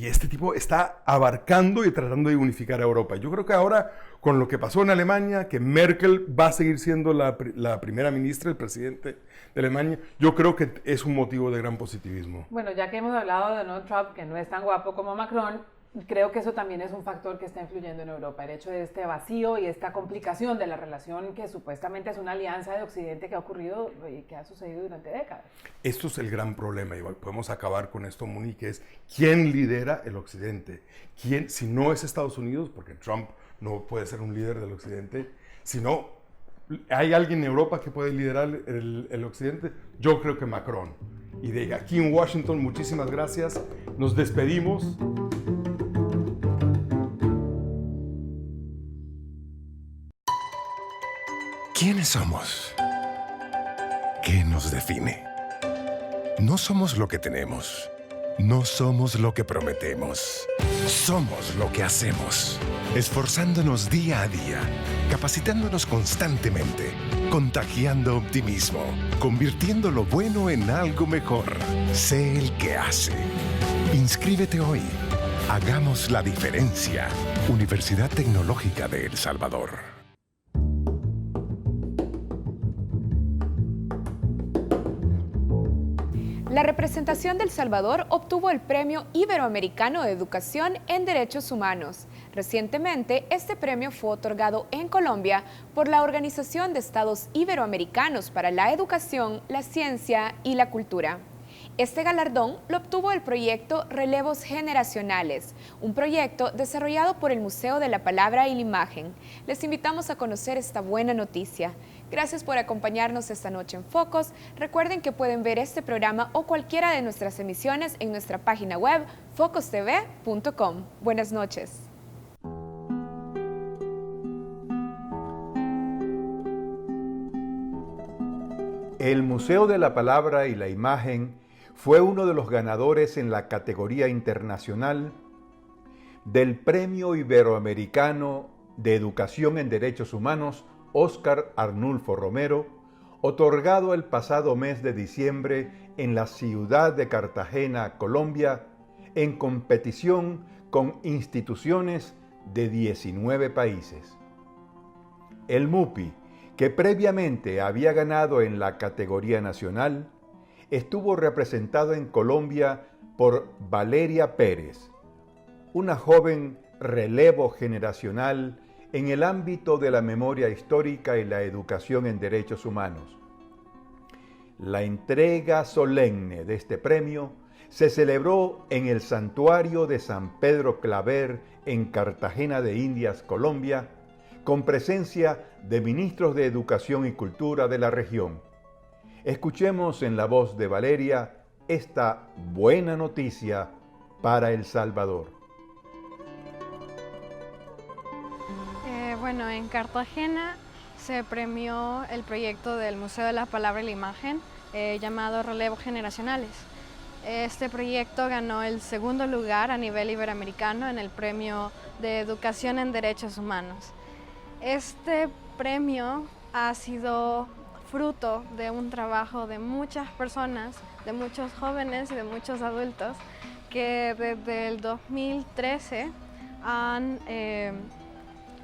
este tipo está abarcando y tratando de unificar a Europa. Yo creo que ahora, con lo que pasó en Alemania, que Merkel va a seguir siendo la primera ministra, el presidente de Alemania, yo creo que es un motivo de gran positivismo. Bueno, ya que hemos hablado de Donald Trump, que no es tan guapo como Macron, creo que eso también es un factor que está influyendo en Europa, el hecho de este vacío y esta complicación de la relación que supuestamente es una alianza de Occidente que ha ocurrido y que ha sucedido durante décadas. Esto es el gran problema, y podemos acabar con esto, Moni, que es ¿quién lidera el Occidente? ¿Quién, si no es Estados Unidos, porque Trump no puede ser un líder del Occidente, si no, ¿hay alguien en Europa que puede liderar el Occidente? Yo creo que Macron. Y de aquí en Washington, muchísimas gracias, nos despedimos. ¿Quiénes somos? ¿Qué nos define? No somos lo que tenemos. No somos lo que prometemos. Somos lo que hacemos. Esforzándonos día a día, capacitándonos constantemente, contagiando optimismo, convirtiendo lo bueno en algo mejor. Sé el que hace. Inscríbete hoy. Hagamos la diferencia. Universidad Tecnológica de El Salvador. La representación de El Salvador obtuvo el Premio Iberoamericano de Educación en Derechos Humanos. Recientemente, este premio fue otorgado en Colombia por la Organización de Estados Iberoamericanos para la Educación, la Ciencia y la Cultura. Este galardón lo obtuvo el proyecto Relevos Generacionales, un proyecto desarrollado por el Museo de la Palabra y la Imagen. Les invitamos a conocer esta buena noticia. Gracias por acompañarnos esta noche en Focos. Recuerden que pueden ver este programa o cualquiera de nuestras emisiones en nuestra página web focostv.com. Buenas noches. El Museo de la Palabra y la Imagen fue uno de los ganadores en la categoría internacional del Premio Iberoamericano de Educación en Derechos Humanos Óscar Arnulfo Romero, otorgado el pasado mes de diciembre en la ciudad de Cartagena, Colombia, en competición con instituciones de 19 países. El MUPI, que previamente había ganado en la categoría nacional, estuvo representado en Colombia por Valeria Pérez, una joven relevo generacional en el ámbito de la memoria histórica y la educación en derechos humanos. La entrega solemne de este premio se celebró en el Santuario de San Pedro Claver en Cartagena de Indias, Colombia, con presencia de ministros de Educación y Cultura de la región. Escuchemos en la voz de Valeria esta buena noticia para El Salvador. Bueno, en Cartagena se premió el proyecto del Museo de la Palabra y la Imagen llamado Relevos Generacionales. Este proyecto ganó el segundo lugar a nivel iberoamericano en el Premio de Educación en Derechos Humanos. Este premio fruto de un trabajo de muchas personas, de muchos jóvenes y de muchos adultos que desde el 2013 han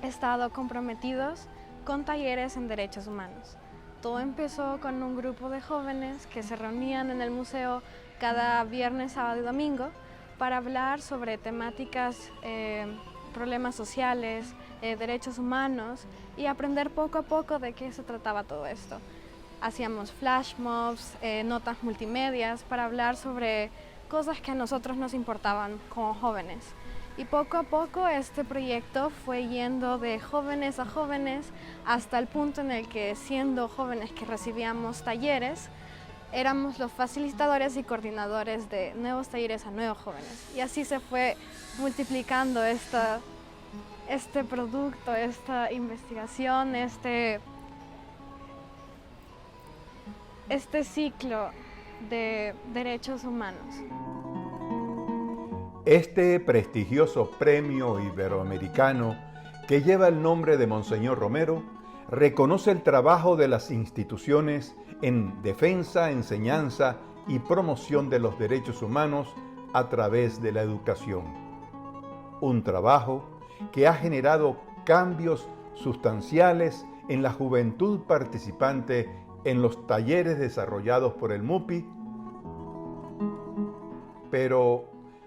estado comprometidos con talleres en derechos humanos. Todo empezó con un grupo de jóvenes que se reunían en el museo cada viernes, sábado y domingo para hablar sobre temáticas, problemas sociales, derechos humanos y aprender poco a poco de qué se trataba todo esto. Hacíamos flash mobs, notas multimedias para hablar sobre cosas que a nosotros nos importaban como jóvenes. Y poco a poco este proyecto fue yendo de jóvenes a jóvenes hasta el punto en el que, siendo jóvenes que recibíamos talleres, éramos los facilitadores y coordinadores de nuevos talleres a nuevos jóvenes. Y así se fue multiplicando este producto, esta investigación, este ciclo de derechos humanos. Este prestigioso premio iberoamericano, que lleva el nombre de Monseñor Romero, reconoce el trabajo de las instituciones en defensa, enseñanza y promoción de los derechos humanos a través de la educación. Un trabajo que ha generado cambios sustanciales en la juventud participante en los talleres desarrollados por el MUPI. Pero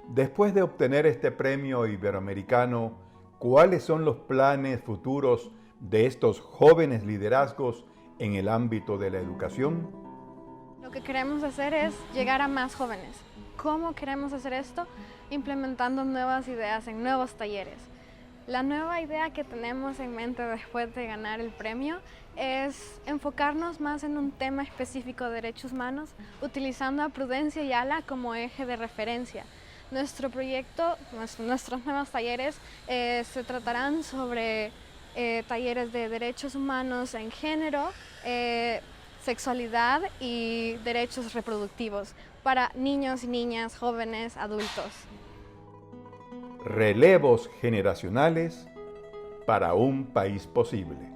después de obtener este premio iberoamericano, ¿cuáles son los planes futuros de estos jóvenes liderazgos en el ámbito de la educación? Lo que queremos hacer es llegar a más jóvenes. ¿Cómo queremos hacer esto? Implementando nuevas ideas en nuevos talleres. La nueva idea que tenemos en mente después de ganar el premio es enfocarnos más en un tema específico de derechos humanos, utilizando a Prudencia y ALA como eje de referencia. Nuestro proyecto, nuestros nuevos talleres se tratarán sobre talleres de derechos humanos en género, sexualidad y derechos reproductivos para niños y niñas, jóvenes, adultos. Relevos generacionales para un país posible.